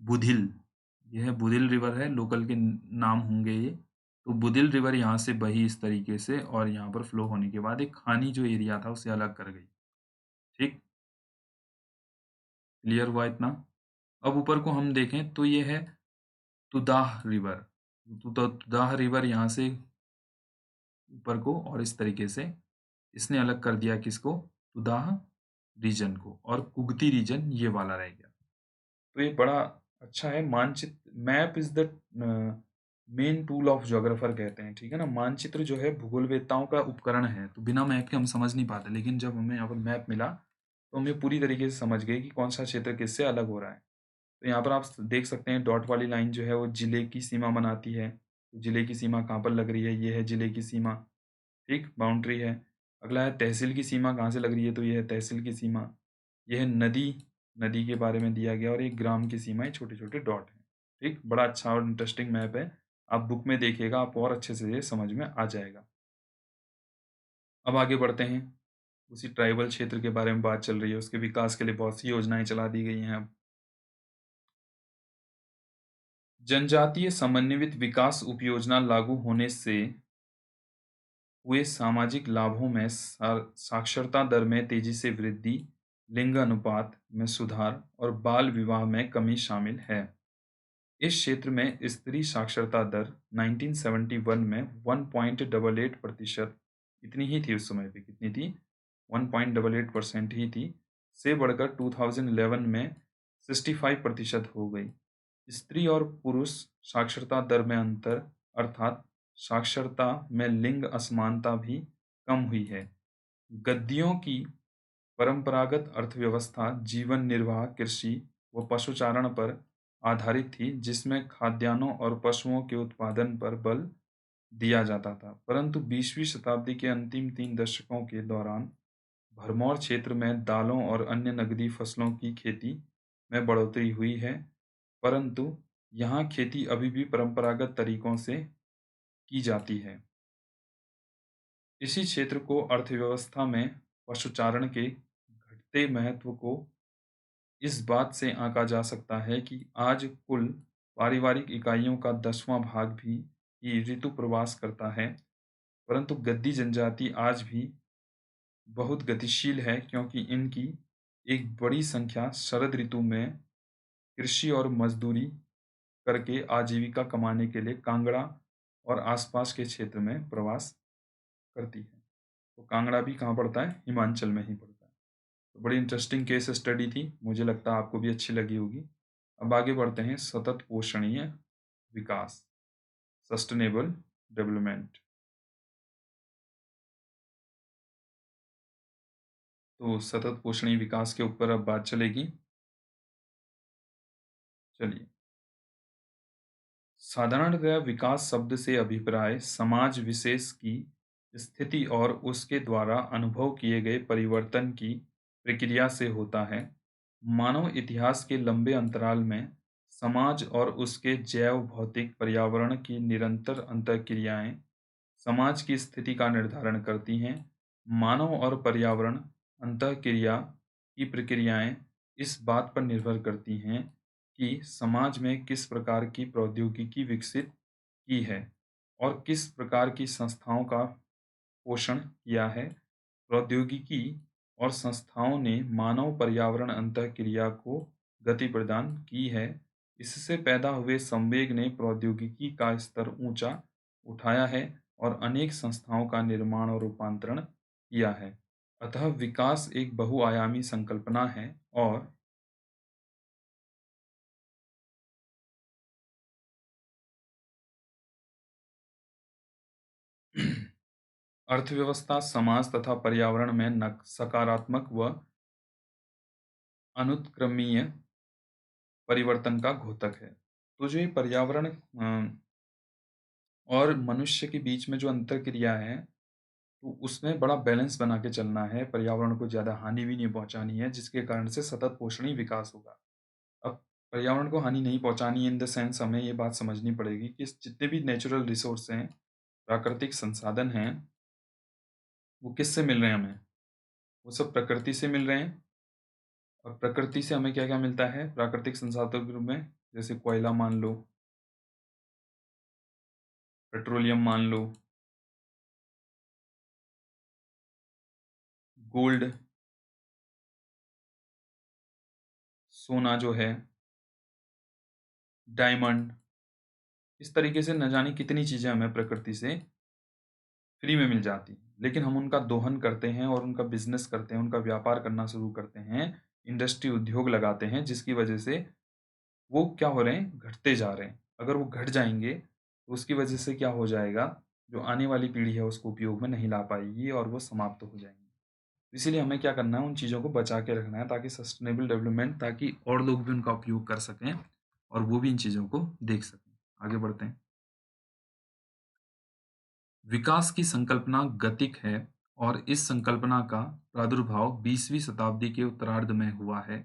बुधिल। ये है बुधिल रिवर है, लोकल के नाम होंगे ये। तो बुधिल रिवर यहाँ से बही इस तरीके से और यहाँ पर फ्लो होने के बाद एक खानी जो एरिया था उसे अलग कर गई। ठीक? क्लियर हुआ इतना? अब ऊपर को हम देखें तो ये है तुदाह रिवर। तुदाह रिवर यहाँ से ऊपर को और इस तरीके से इसने अलग कर दिया किसको? तुदाह रीजन को और कुगती रीजन ये वाला रह गया। तो ये बड़ा अच्छा है मानचित्र। Map is the main tool of geographer कहते हैं, ठीक है ना? मानचित्र जो है भूगोलवेत्ताओं का उपकरण है, तो बिना मैप के हम समझ नहीं पाते, लेकिन जब हमें यहाँ पर मैप मिला, तो हम ये पूरी तरीके से समझ गए कि कौन-सा क्षेत्र किससे अलग हो रहा है। तो यहाँ पर आप देख सकते हैं डॉट वाली लाइन जो है वो जिले की सीमा बनाती है। तो जिले की सीमा कहाँ पर लग रही है? ये है जिले की सीमा, ठीक? बाउंड्री है। अगला है तहसील की सीमा कहाँ से लग रही है? तो ये है तहसील की सीमा। ये है नदी, नदी के बारे में दिया गया और ये ग्राम की सीमा, ये छोटे-छोटे डॉट हैं। ठीक? बड़ा अच्छा और इंटरेस्टिंग मैप है। आप बुक में देखिएगा, आपको और अच्छे से ये समझ में आ जाएगा। अब आगे बढ़ते हैं। उसी ट्राइबल क्षेत्र के बारे में बात चल रही है, उसके विकास के लिए बहुत सी योजनाएँ चला दी गई हैं अब। जनजातीय समन्वित विकास उपयोजना लागू होने से हुए सामाजिक लाभों में साक्षरता दर में तेजी से वृद्धि, लिंग अनुपात में सुधार और बाल विवाह में कमी शामिल है। इस क्षेत्र में स्त्री साक्षरता दर 1971 में 1.88% इतनी ही थी उस समय पे, कितनी थी? 1.88% ही थी, से बढ़कर 2011 में 65% हो गई। स्त्री और पुरुष साक्षरता दर में अंतर अर्थात साक्षरता में लिंग असमानता भी कम हुई है। गद्दियों की परंपरागत अर्थव्यवस्था जीवन निर्वाह कृषि व पशुचारण पर आधारित थी, जिसमें खाद्यान्नों और पशुओं के उत्पादन पर बल दिया जाता था। परंतु 20वीं शताब्दी के अंतिम 3 दशकों के दौरान भरमौर क्षेत्र में दालों और अन्य नकदी फसलों की खेती में बढ़ोतरी हुई है, परंतु यहाँ खेती अभी भी परंपरागत तरीकों से की जाती है। इसी क्षेत्र को अर्थव्यवस्था में पशुचारण के घटते महत्व को इस बात से आंका जा सकता है कि आज कुल पारिवारिक इकाइयों का 10वां भाग भी ही ऋतु प्रवास करता है, परंतु गद्दी जनजाति आज भी बहुत गतिशील है क्योंकि इनकी एक बड़ी संख्या शरद ऋतु में कृषि और मजदूरी करके आजीविका कमाने के लिए कांगड़ा और आसपास के क्षेत्र में प्रवास करती है। तो कांगड़ा भी कहाँ पड़ता है? हिमाचल में ही पड़ता है। तो बड़ी इंटरेस्टिंग केस स्टडी थी, मुझे लगता है आपको भी अच्छी लगी होगी। अब आगे बढ़ते हैं सतत पोषणीय विकास, सस्टेनेबल डेवलपमेंट। तो सतत पोषणीय विकास के ऊपर अब बात चलेगी। चलिए, साधारणतः विकास शब्द से अभिप्राय समाज विशेष की स्थिति और उसके द्वारा अनुभव किए गए परिवर्तन की प्रक्रिया से होता है। मानव इतिहास के लंबे अंतराल में समाज और उसके जैव भौतिक पर्यावरण की निरंतर अंतःक्रियाएं समाज की स्थिति का निर्धारण करती हैं। मानव और पर्यावरण अंतःक्रिया की प्रक्रियाएं इस बात पर निर्भर करती हैं कि समाज में किस प्रकार की प्रौद्योगिकी विकसित की है और किस प्रकार की संस्थाओं का पोषण किया है। प्रौद्योगिकी और संस्थाओं ने मानव पर्यावरण अंतःक्रिया को गति प्रदान की है। इससे पैदा हुए संवेग ने प्रौद्योगिकी का स्तर ऊंचा उठाया है और अनेक संस्थाओं का निर्माण और रूपांतरण किया है। अतः विकास एक बहुआयामी संकल्पना है और अर्थव्यवस्था, समाज तथा पर्यावरण में सकारात्मक व अनुत्क्रमणीय परिवर्तन का घोतक है। तो जो ये पर्यावरण और मनुष्य के बीच में जो अंतरक्रिया है, तो उसमें बड़ा बैलेंस बना के चलना है, पर्यावरण को ज़्यादा हानि भी नहीं पहुँचानी है, जिसके कारण से सतत पोषणीय विकास होगा। अब पर्यावरण को हानि नहीं पहुँचानी है इन द सेंस हमें ये बात समझनी पड़ेगी कि जितने भी नेचुरल रिसोर्स हैं, प्राकृतिक संसाधन हैं, वो किससे मिल रहे हैं हमें? वो सब प्रकृति से मिल रहे हैं और प्रकृति से हमें क्या-क्या मिलता है प्राकृतिक संसाधन के रूप में? जैसे कोयला मान लो, पेट्रोलियम मान लो, गोल्ड, सोना जो है, डायमंड, इस तरीके से न जाने कितनी चीज़ें हमें प्रकृति से फ्री में मिल जाती हैं। लेकिन हम उनका दोहन करते हैं और उनका बिज़नेस करते हैं, उनका व्यापार करना शुरू करते हैं, इंडस्ट्री उद्योग लगाते हैं, जिसकी वजह से वो क्या हो रहे हैं? घटते जा रहे हैं। अगर वो घट जाएँगे, तो उसकी वजह से क्या हो जाएगा? जो आने वाली पीढ़ी है, उसको उपयोग में नहीं ला पाएगी और वो समाप्त हो जाएँगी। इसीलिए हमें क्या करना है, उन चीज़ों को बचा के रखना है ताकि सस्टेनेबल डेवलपमेंट ताकि और लोग भी उनका उपयोग कर सकें और वो भी इन चीज़ों को देख सकें। आगे बढ़ते हैं। विकास की संकल्पना गतिक है और इस संकल्पना का प्रादुर्भाव 20वीं शताब्दी के उत्तरार्ध में हुआ है।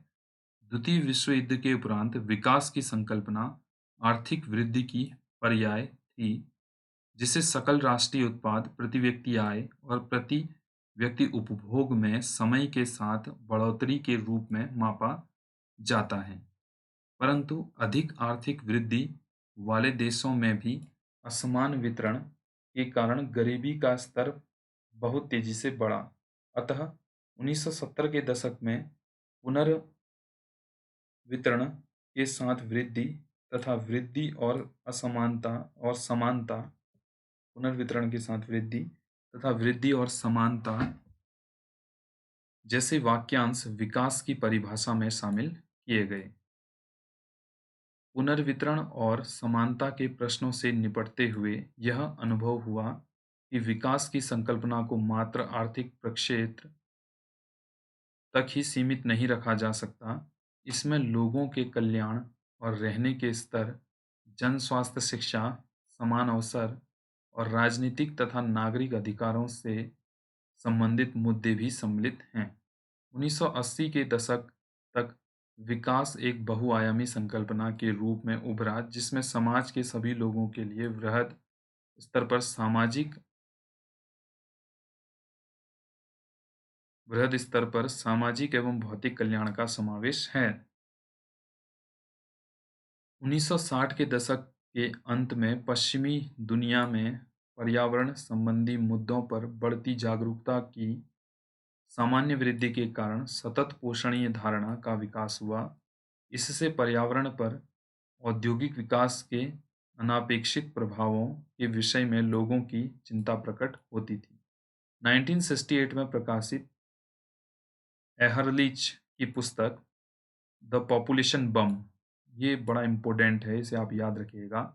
द्वितीय विश्व युद्ध के उपरांत विकास की संकल्पना आर्थिक वृद्धि की पर्याय थी, जिसे सकल राष्ट्रीय उत्पाद, प्रति व्यक्ति आय और प्रति व्यक्ति उपभोग में समय के साथ बढ़ोतरी के रूप में मापा जाता है। परंतु अधिक आर्थिक वृद्धि वाले देशों में भी असमान वितरण के कारण गरीबी का स्तर बहुत तेजी से बढ़ा। अतः 1970 के दशक में पुनर्वितरण के साथ वृद्धि तथा वृद्धि और असमानता और समानता पुनर्वितरण के साथ वृद्धि तथा वृद्धि और समानता जैसे वाक्यांश विकास की परिभाषा में शामिल किए गए। पुनर्वितरण और समानता के प्रश्नों से निपटते हुए यह अनुभव हुआ कि विकास की संकल्पना को मात्र आर्थिक प्रक्षेत्र तक ही सीमित नहीं रखा जा सकता। इसमें लोगों के कल्याण और रहने के स्तर, जन स्वास्थ्य, शिक्षा, समान अवसर और राजनीतिक तथा नागरिक अधिकारों से संबंधित मुद्दे भी सम्मिलित हैं। 1980 के दशक तक विकास एक बहुआयामी संकल्पना के रूप में उभरा, जिसमें समाज के सभी लोगों के लिए स्तर पर सामाजिक वृहद स्तर पर सामाजिक एवं भौतिक कल्याण का समावेश है। 1960 के दशक के अंत में पश्चिमी दुनिया में पर्यावरण संबंधी मुद्दों पर बढ़ती जागरूकता की सामान्य वृद्धि के कारण सतत पोषणीय धारणा का विकास हुआ। इससे पर्यावरण पर औद्योगिक विकास के अनापेक्षित प्रभावों के विषय में लोगों की चिंता प्रकट होती थी। 1968 में प्रकाशित एहरलिच की पुस्तक द पॉपुलेशन बम, ये बड़ा इम्पोर्टेंट है, इसे आप याद रखिएगा।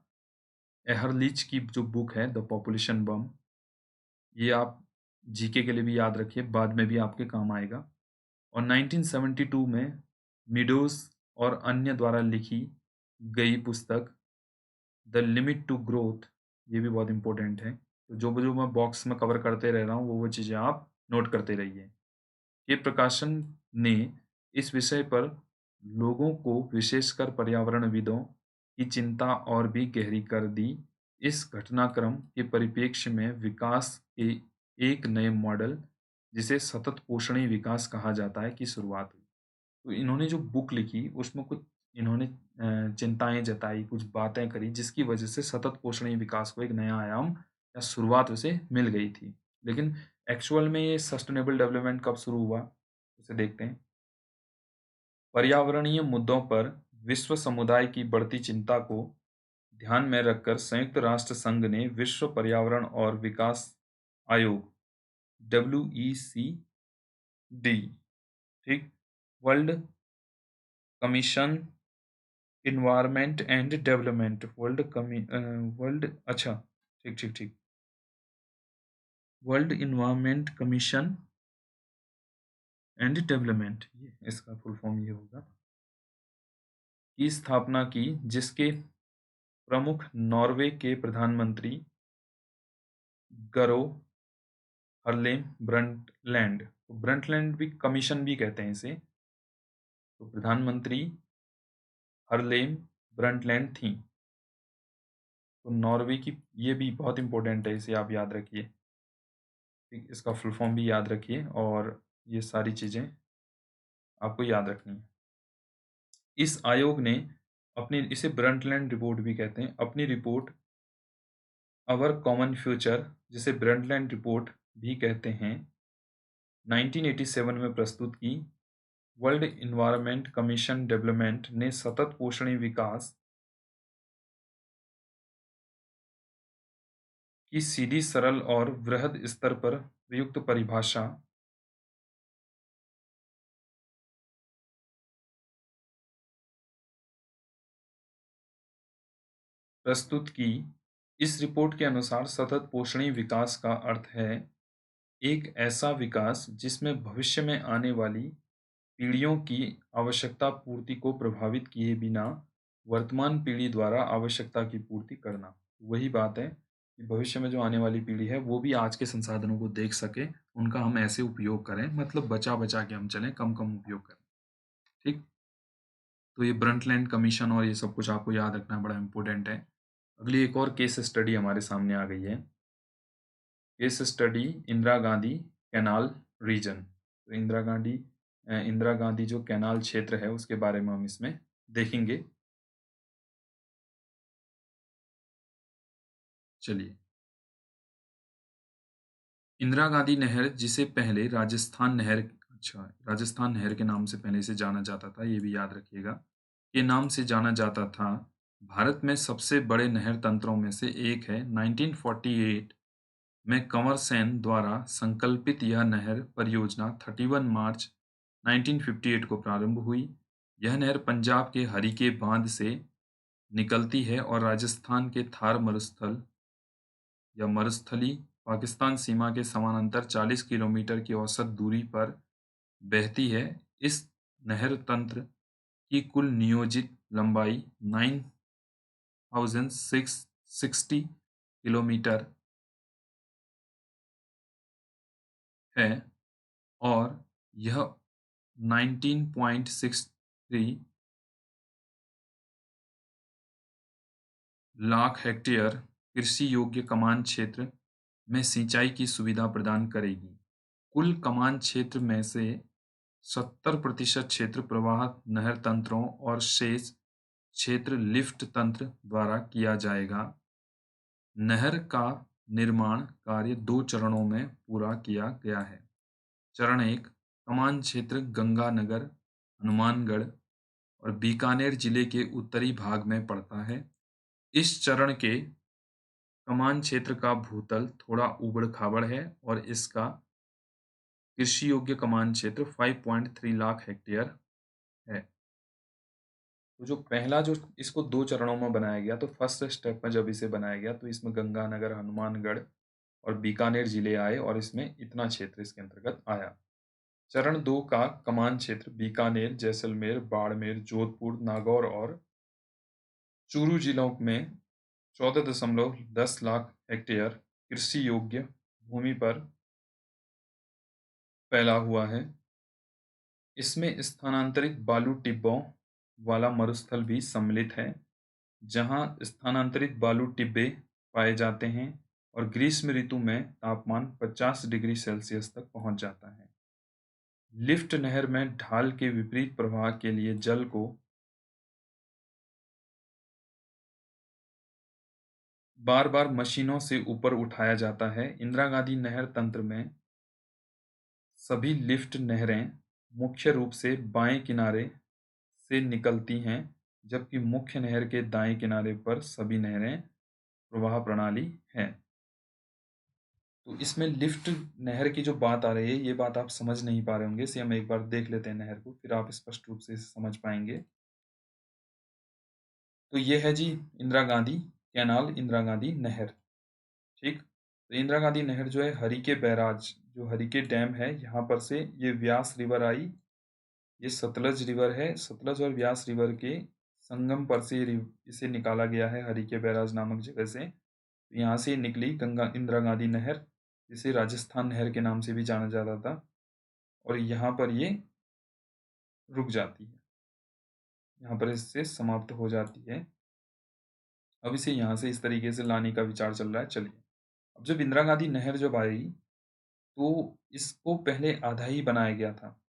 एहरलिच की जो बुक है द पॉपुलेशन बम, ये आप जीके के लिए भी याद रखिए, बाद में भी आपके काम आएगा। और 1972 में मीडोज और अन्य द्वारा लिखी गई पुस्तक द लिमिट टू ग्रोथ, ये भी बहुत इम्पोर्टेंट है। तो जो मैं बॉक्स में कवर करते रह रहा हूँ वो चीज़ें आप नोट करते रहिए। ये प्रकाशन ने इस विषय पर लोगों को, विशेषकर पर्यावरणविदों की चिंता और भी गहरी कर दी। इस घटनाक्रम के परिप्रेक्ष्य में विकास के एक नए मॉडल, जिसे सतत पोषणीय विकास कहा जाता है, की शुरुआत हुई। तो इन्होंने जो बुक लिखी उसमें कुछ इन्होंने चिंताएँ जताई, कुछ बातें करी, जिसकी वजह से सतत पोषणीय विकास को एक नया आयाम या शुरुआत उसे मिल गई थी। लेकिन एक्चुअल में ये सस्टेनेबल डेवलपमेंट कब शुरू हुआ? उसे देखते हैं। पर्यावरणीय मुद्दों पर विश्व समुदाय की बढ़ती चिंता को ध्यान में रखकर संयुक्त राष्ट्र संघ ने विश्व पर्यावरण और विकास आयोग WECD, ठीक, world commission environment and development, world, अच्छा, ठीक ठीक ठीक, world environment commission and development, ये इसका फुल फॉर्म ये होगा, की स्थापना की, जिसके प्रमुख नॉर्वे के प्रधानमंत्री गरो हरलेम ब्रंटलैंड, तो ब्रंटलैंड भी कमीशन भी कहते हैं इसे, तो प्रधानमंत्री हरलेम ब्रंटलैंड थी। तो नॉर्वे की, ये भी बहुत इंपॉर्टेंट है, इसे आप याद रखिए, ठीक, इसका फुल फॉर्म भी याद रखिए और ये सारी चीज़ें आपको याद रखनी है। इस आयोग ने अपनी, इसे ब्रंटलैंड रिपोर्ट भी कहते हैं, अपनी रिपोर्ट अवर कॉमन फ्यूचर, जिसे ब्रंटलैंड रिपोर्ट भी कहते हैं, 1987 में प्रस्तुत की। वर्ल्ड इन्वायरमेंट कमीशन डेवलपमेंट ने सतत पोषणीय विकास की सीधी, सरल और वृहद स्तर पर प्रयुक्त परिभाषा प्रस्तुत की। इस रिपोर्ट के अनुसार सतत पोषणीय विकास का अर्थ है एक ऐसा विकास जिसमें भविष्य में आने वाली पीढ़ियों की आवश्यकता पूर्ति को प्रभावित किए बिना वर्तमान पीढ़ी द्वारा आवश्यकता की पूर्ति करना। वही बात है कि भविष्य में जो आने वाली पीढ़ी है वो भी आज के संसाधनों को देख सके, उनका हम ऐसे उपयोग करें, मतलब बचा बचा के हम चलें, कम कम उपयोग करें, ठीक। तो ये ब्रंटलैंड कमीशन और ये सब कुछ आपको याद रखना बड़ा इंपॉर्टेंट है। अगली एक और केस स्टडी हमारे सामने आ गई है। Case study Indira Gandhi canal region. तो इंदिरा गांधी जो कैनाल क्षेत्र है उसके बारे में हम इसमें देखेंगे। चलिए, इंदिरा गांधी नहर, जिसे पहले राजस्थान नहर, अच्छा, राजस्थान नहर के नाम से पहले इसे जाना जाता था, ये भी याद रखिएगा, के नाम से जाना जाता था, भारत में सबसे बड़े नहर तंत्रों में से एक है। 1948 में कंवर सेन द्वारा संकल्पित यह नहर परियोजना 31 मार्च 1958 को प्रारंभ हुई। यह नहर पंजाब के हरीके बांध से निकलती है और राजस्थान के थार मरुस्थल या मरुस्थली पाकिस्तान सीमा के समानांतर 40 किलोमीटर की औसत दूरी पर बहती है। इस नहर तंत्र की कुल नियोजित लंबाई 9660 किलोमीटर है और यह 19.63 लाख हेक्टेयर कृषि योग्य कमान क्षेत्र में सिंचाई की सुविधा प्रदान करेगी। कुल कमान क्षेत्र में से 70% क्षेत्र प्रवाह नहर तंत्रों और शेष क्षेत्र लिफ्ट तंत्र द्वारा किया जाएगा। नहर का निर्माण कार्य 2 चरणों में पूरा किया गया है। चरण 1 कमान क्षेत्र गंगानगर, हनुमानगढ़ और बीकानेर जिले के उत्तरी भाग में पड़ता है। इस चरण के कमान क्षेत्र का भूतल थोड़ा ऊबड़-खाबड़ है और इसका कृषि योग्य कमान क्षेत्र 5.3 लाख हेक्टेयर है। तो जो पहला जो इसको 2 चरणों में बनाया गया, तो फर्स्ट स्टेप में जब इसे बनाया गया, तो इसमें गंगानगर, हनुमानगढ़ और बीकानेर जिले आए और इसमें इतना क्षेत्र इसके अंतर्गत आया। चरण 2 का कमान क्षेत्र बीकानेर, जैसलमेर, बाड़मेर, जोधपुर, नागौर और चूरू जिलों में 14.10 लाख हेक्टेयर कृषि योग्य भूमि पर फैला हुआ है। इसमें स्थानांतरित बालू टिब्बों वाला मरुस्थल भी सम्मिलित है, जहां स्थानांतरित बालू टिब्बे पाए जाते हैं और ग्रीष्म ऋतु में तापमान 50 डिग्री सेल्सियस तक पहुंच जाता है। लिफ्ट नहर में ढाल के विपरीत प्रवाह के लिए जल को बार-बार मशीनों से ऊपर उठाया जाता है। इंदिरा गांधी नहर तंत्र में सभी लिफ्ट नहरें मुख्य रूप से बाएं किनारे से निकलती हैं, जबकि मुख्य नहर के दाएं किनारे पर सभी नहरें प्रवाह प्रणाली है। तो इसमें लिफ्ट नहर की जो बात आ रही है, ये बात आप समझ नहीं पा रहे होंगे, इसे हम एक बार देख लेते हैं नहर को, फिर आप स्पष्ट रूप से इसे समझ पाएंगे। तो ये है जी इंदिरा गांधी कैनाल, इंदिरा गांधी नहर। ठीक, तो इंदिरा गांधी नहर जो है हरिके बैराज, जो हरिके डैम है, यहाँ पर से ये व्यास रिवर आई। ये सतलज रिवर है, सतलज और व्यास रिवर के संगम पर से इसे निकाला गया है हरिके बैराज नामक जगह से। यहाँ से निकली गंगा इंदिरा गांधी नहर, जिसे राजस्थान नहर के नाम से भी जाना जाता था, और यहाँ पर ये रुक जाती है, यहाँ पर इससे समाप्त हो जाती है। अब इसे यहाँ से इस तरीके से लाने का विचार चल रहा है। चलिए, अब जब इंदिरा गांधी नहर जब आई, तो इसको पहले आधा ही बनाया गया था।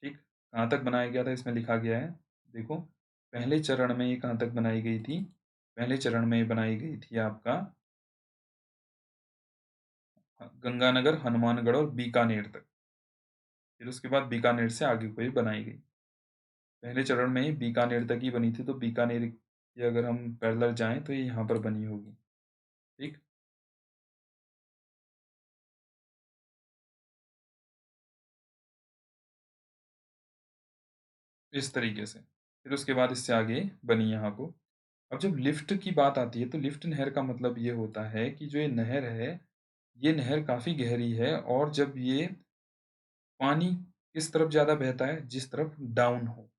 ठीक, कहाँ तक बनाया गया था इसमें लिखा गया है, देखो। पहले चरण में ये कहाँ तक बनाई गई थी? पहले चरण में ये बनाई गई थी आपका गंगानगर, हनुमानगढ़ और बीकानेर तक। फिर उसके बाद बीकानेर से आगे कोई बनाई गई। पहले चरण में ही बीकानेर तक ही बनी थी, तो बीकानेर की अगर हम पैरेलल जाएं तो ये यहाँ पर बनी होगी। ठीक, इस तरीके से। फिर उसके बाद इससे आगे बनी यहाँ को। अब जब लिफ्ट की बात आती है, तो लिफ्ट नहर का मतलब ये होता है कि जो ये नहर है, ये नहर काफ़ी गहरी है, और जब ये पानी किस तरफ ज़्यादा बहता है? जिस तरफ डाउन हो,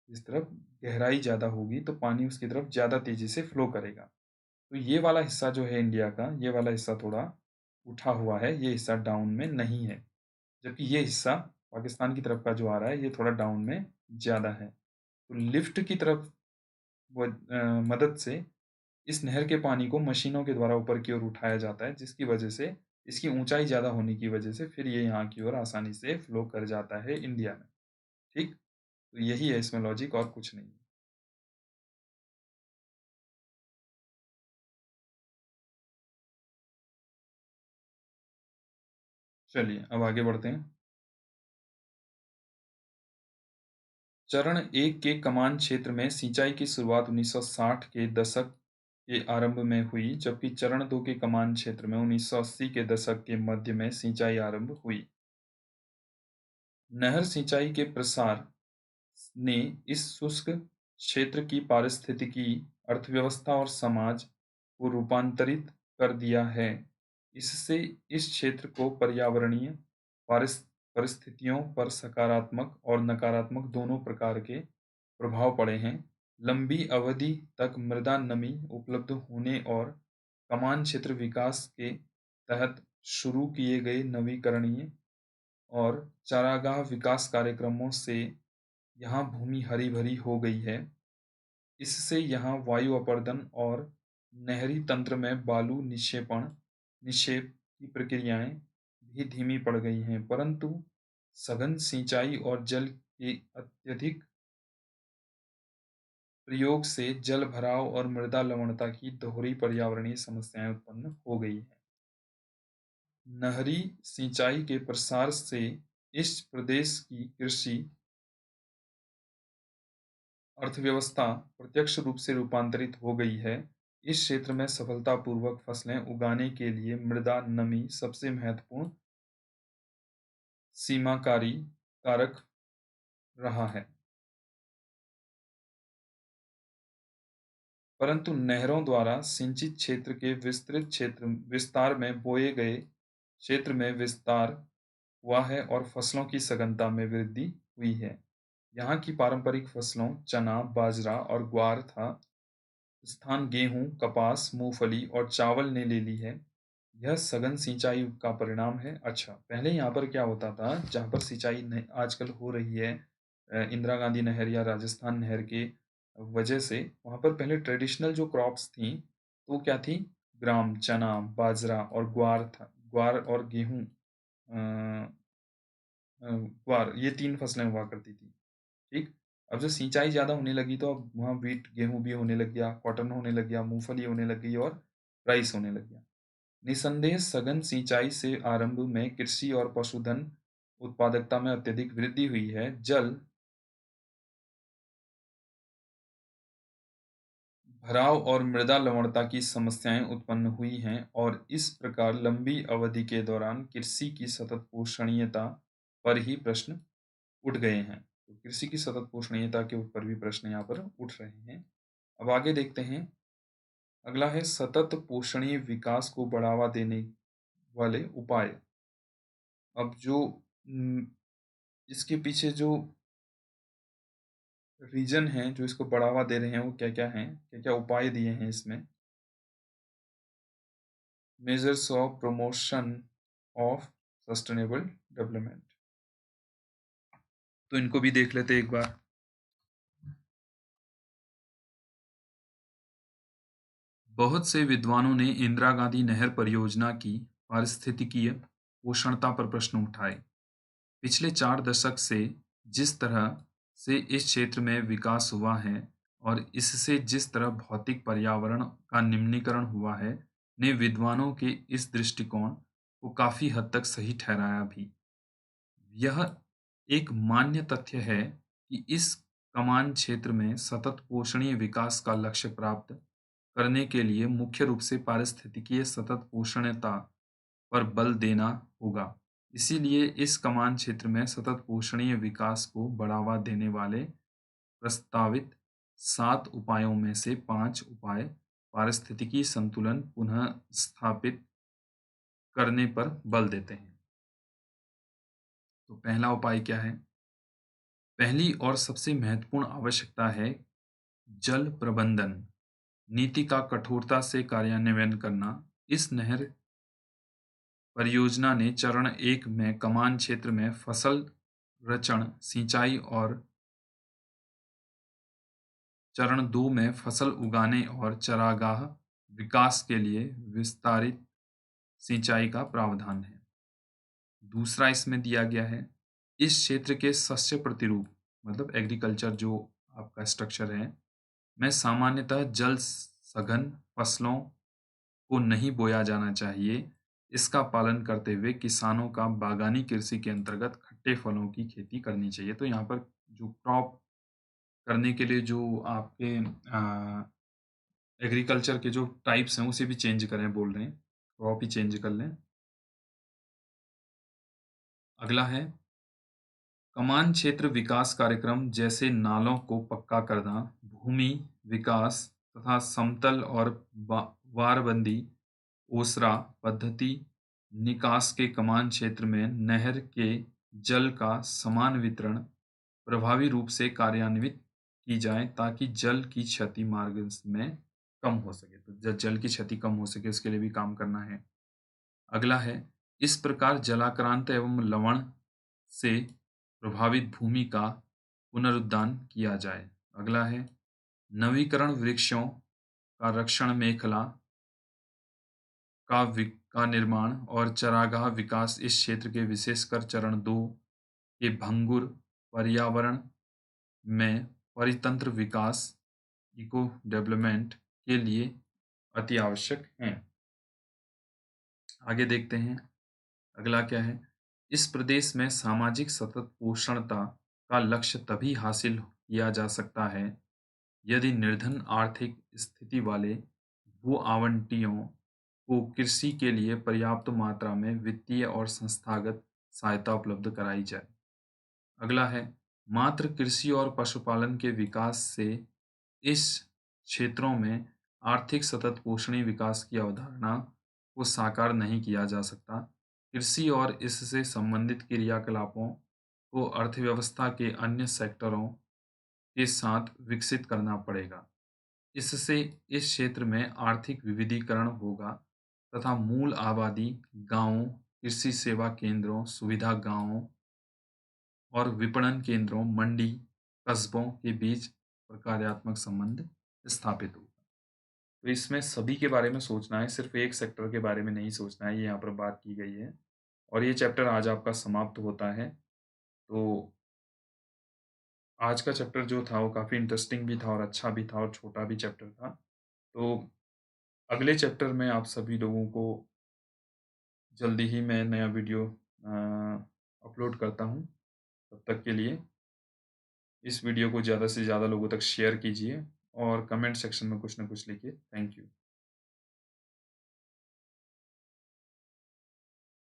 जिस तरफ गहराई ज़्यादा होगी, तो पानी उसकी तरफ ज़्यादा तेज़ी से फ्लो करेगा। तो ये वाला हिस्सा जो है इंडिया का, ये वाला हिस्सा थोड़ा उठा हुआ है, ये हिस्सा डाउन में नहीं है। जबकि ये हिस्सा पाकिस्तान की तरफ का जो आ रहा है, ये थोड़ा डाउन में ज़्यादा है। तो लिफ्ट की तरफ मदद से इस नहर के पानी को मशीनों के द्वारा ऊपर की ओर उठाया जाता है, जिसकी वजह से इसकी ऊंचाई ज़्यादा होने की वजह से फिर ये यहाँ की ओर आसानी से फ्लो कर जाता है इंडिया में। ठीक, तो यही है इसमें लॉजिक, और कुछ नहीं है। चलिए अब आगे बढ़ते हैं। चरण 1 के कमान क्षेत्र में सिंचाई की शुरुआत 1960 के दशक के आरंभ में हुई, जबकि चरण 2 के कमान क्षेत्र में 1980 के दशक के मध्य में सिंचाई आरंभ हुई। नहर सिंचाई के प्रसार ने इस शुष्क क्षेत्र की पारिस्थितिकी, अर्थव्यवस्था और समाज को रूपांतरित कर दिया है। इससे इस क्षेत्र को पर्यावरणीय पारिस परिस्थितियों पर सकारात्मक और नकारात्मक दोनों प्रकार के प्रभाव पड़े हैं। लंबी अवधि तक मृदा नमी उपलब्ध होने और कमान क्षेत्र विकास के तहत शुरू किए गए नवीकरणीय और चारागाह विकास कार्यक्रमों से यहाँ भूमि हरी-भरी हो गई है। इससे यहाँ वायु अपरदन और नहरी तंत्र में बालू निक्षेप की प्रक्रियाएं भी धीमी पड़ गई हैं, परंतु सघन सिंचाई और जल के अत्यधिक प्रयोग से जल भराव और मृदा लवणता की दोहरी पर्यावरणीय समस्याएं उत्पन्न हो गई हैं। नहरी सिंचाई के प्रसार से इस प्रदेश की कृषि अर्थव्यवस्था प्रत्यक्ष रूप से रूपांतरित हो गई है। इस क्षेत्र में सफलतापूर्वक फसलें उगाने के लिए मृदा नमी सबसे महत्वपूर्ण सीमाकारी कारक रहा है। परंतु नहरों द्वारा सिंचित क्षेत्र के विस्तृत क्षेत्र विस्तार में बोए गए क्षेत्र में विस्तार हुआ है और फसलों की सघनता में वृद्धि हुई है। यहाँ की पारंपरिक फसलों चना, बाजरा और ग्वार था स्थान गेहूं, कपास, मूंगफली और चावल ने ले ली है। यह सघन सिंचाई का परिणाम है। अच्छा, पहले यहाँ पर क्या होता था, जहाँ पर सिंचाई आजकल हो रही है इंदिरा गांधी नहर या राजस्थान नहर के वजह से, वहाँ पर पहले ट्रेडिशनल जो क्रॉप्स थी, तो क्या थी, ग्राम, चना, बाजरा और ग्वार था। ग्वार और गेहूं, ग्वार, ये तीन फसलें हुआ करती थी। ठीक। अब जब सिंचाई ज़्यादा होने लगी तो अब वहाँ व्हीट, गेहूँ भी होने लग गया, कॉटन होने लग गया, मूँगफली होने लग गई और राइस होने लग गया। निसंदेह सघन सिंचाई से आरंभ में कृषि और पशुधन उत्पादकता में अत्यधिक वृद्धि हुई है। जल भराव और मृदा लवणता की समस्याएं उत्पन्न हुई हैं और इस प्रकार लंबी अवधि के दौरान कृषि की सतत पोषणीयता पर ही प्रश्न उठ गए हैं। तो कृषि की सतत पोषणीयता के ऊपर भी प्रश्न यहाँ पर उठ रहे हैं। अब आगे देखते हैं। अगला है सतत पोषणीय विकास को बढ़ावा देने वाले उपाय। अब जो इसके पीछे जो रीजन है जो इसको बढ़ावा दे रहे हैं वो क्या क्या हैं, क्या क्या उपाय दिए हैं इसमें। Measures of promotion of sustainable development, तो इनको भी देख लेते हैं एक बार। बहुत से विद्वानों ने इंदिरा गांधी नहर परियोजना की पारिस्थितिकीय पोषणता पर प्रश्न उठाए। पिछले 4 दशक से जिस तरह से इस क्षेत्र में विकास हुआ है और इससे जिस तरह भौतिक पर्यावरण का निम्नीकरण हुआ है, ने विद्वानों के इस दृष्टिकोण को काफ़ी हद तक सही ठहराया भी। यह एक मान्य तथ्य है कि इस कमान क्षेत्र में सतत पोषणीय विकास का लक्ष्य प्राप्त करने के लिए मुख्य रूप से पारिस्थितिकीय सतत पोषणीयता पर बल देना होगा। इसीलिए इस कमान क्षेत्र में सतत पोषणीय विकास को बढ़ावा देने वाले प्रस्तावित 7 उपायों में से 5 उपाय पारिस्थितिकी संतुलन पुनः स्थापित करने पर बल देते हैं। तो पहला उपाय क्या है? पहली और सबसे महत्वपूर्ण आवश्यकता है जल प्रबंधन नीति का कठोरता से कार्यान्वयन करना। इस नहर परियोजना ने चरण 1 में कमान क्षेत्र में फसल रचण, सिंचाई और चरण 2 में फसल उगाने और चारागाह विकास के लिए विस्तारित सिंचाई का प्रावधान है। दूसरा इसमें दिया गया है, इस क्षेत्र के शस्य प्रतिरूप मतलब एग्रीकल्चर जो आपका स्ट्रक्चर है, में सामान्यतः जल सघन फसलों को नहीं बोया जाना चाहिए। इसका पालन करते हुए किसानों का बागानी कृषि के अंतर्गत खट्टे फलों की खेती करनी चाहिए। तो यहाँ पर जो क्रॉप करने के लिए जो आपके एग्रीकल्चर के जो टाइप्स हैं उसे भी चेंज करें बोल रहे हैं, क्रॉप ही चेंज कर लें। अगला है कमान क्षेत्र विकास कार्यक्रम जैसे नालों को पक्का करना, भूमि विकास तथा समतल और वारबंदी ओसरा पद्धति, निकास के कमान क्षेत्र में नहर के जल का समान वितरण प्रभावी रूप से कार्यान्वित की जाए ताकि जल की क्षति मार्ग में कम हो सके। तो जल की क्षति कम हो सके उसके लिए भी काम करना है। अगला है, इस प्रकार जलाक्रांत एवं लवण से प्रभावित भूमि का पुनरुद्धार किया जाए। अगला है, नवीकरण वृक्षों का रक्षण मेखला का निर्माण और चारागाह विकास इस क्षेत्र के विशेषकर चरण 2 के भंगुर पर्यावरण में परितंत्र विकास इको डेवलपमेंट के लिए अति आवश्यक हैं। आगे देखते हैं, अगला क्या है, इस प्रदेश में सामाजिक सतत पोषणता का लक्ष्य तभी हासिल किया जा सकता है यदि निर्धन आर्थिक स्थिति वाले भू आवंटियों को कृषि के लिए पर्याप्त मात्रा में वित्तीय और संस्थागत सहायता उपलब्ध कराई जाए। अगला है, मात्र कृषि और पशुपालन के विकास से इस क्षेत्रों में आर्थिक सतत पोषणीय विकास की अवधारणा को साकार नहीं किया जा सकता। कृषि और इससे संबंधित क्रियाकलापों को अर्थव्यवस्था के अन्य सेक्टरों के साथ विकसित करना पड़ेगा। इससे इस क्षेत्र में आर्थिक विविधीकरण होगा तथा मूल आबादी गांवों, कृषि सेवा केंद्रों, सुविधा गांवों और विपणन केंद्रों, मंडी, कस्बों के बीच प्रकार्यात्मक संबंध स्थापित होगा। तो इसमें सभी के बारे में सोचना है, सिर्फ एक सेक्टर के बारे में नहीं सोचना है, ये यहाँ पर बात की गई है। और ये चैप्टर आज आपका समाप्त होता है। तो आज का चैप्टर जो था वो काफ़ी इंटरेस्टिंग भी था और अच्छा भी था और छोटा भी चैप्टर था। तो अगले चैप्टर में आप सभी लोगों को जल्दी ही मैं नया वीडियो अपलोड करता हूँ। तब तक के लिए इस वीडियो को ज़्यादा से ज़्यादा लोगों तक शेयर कीजिए और कमेंट सेक्शन में कुछ ना कुछ लिखिए। Thank you.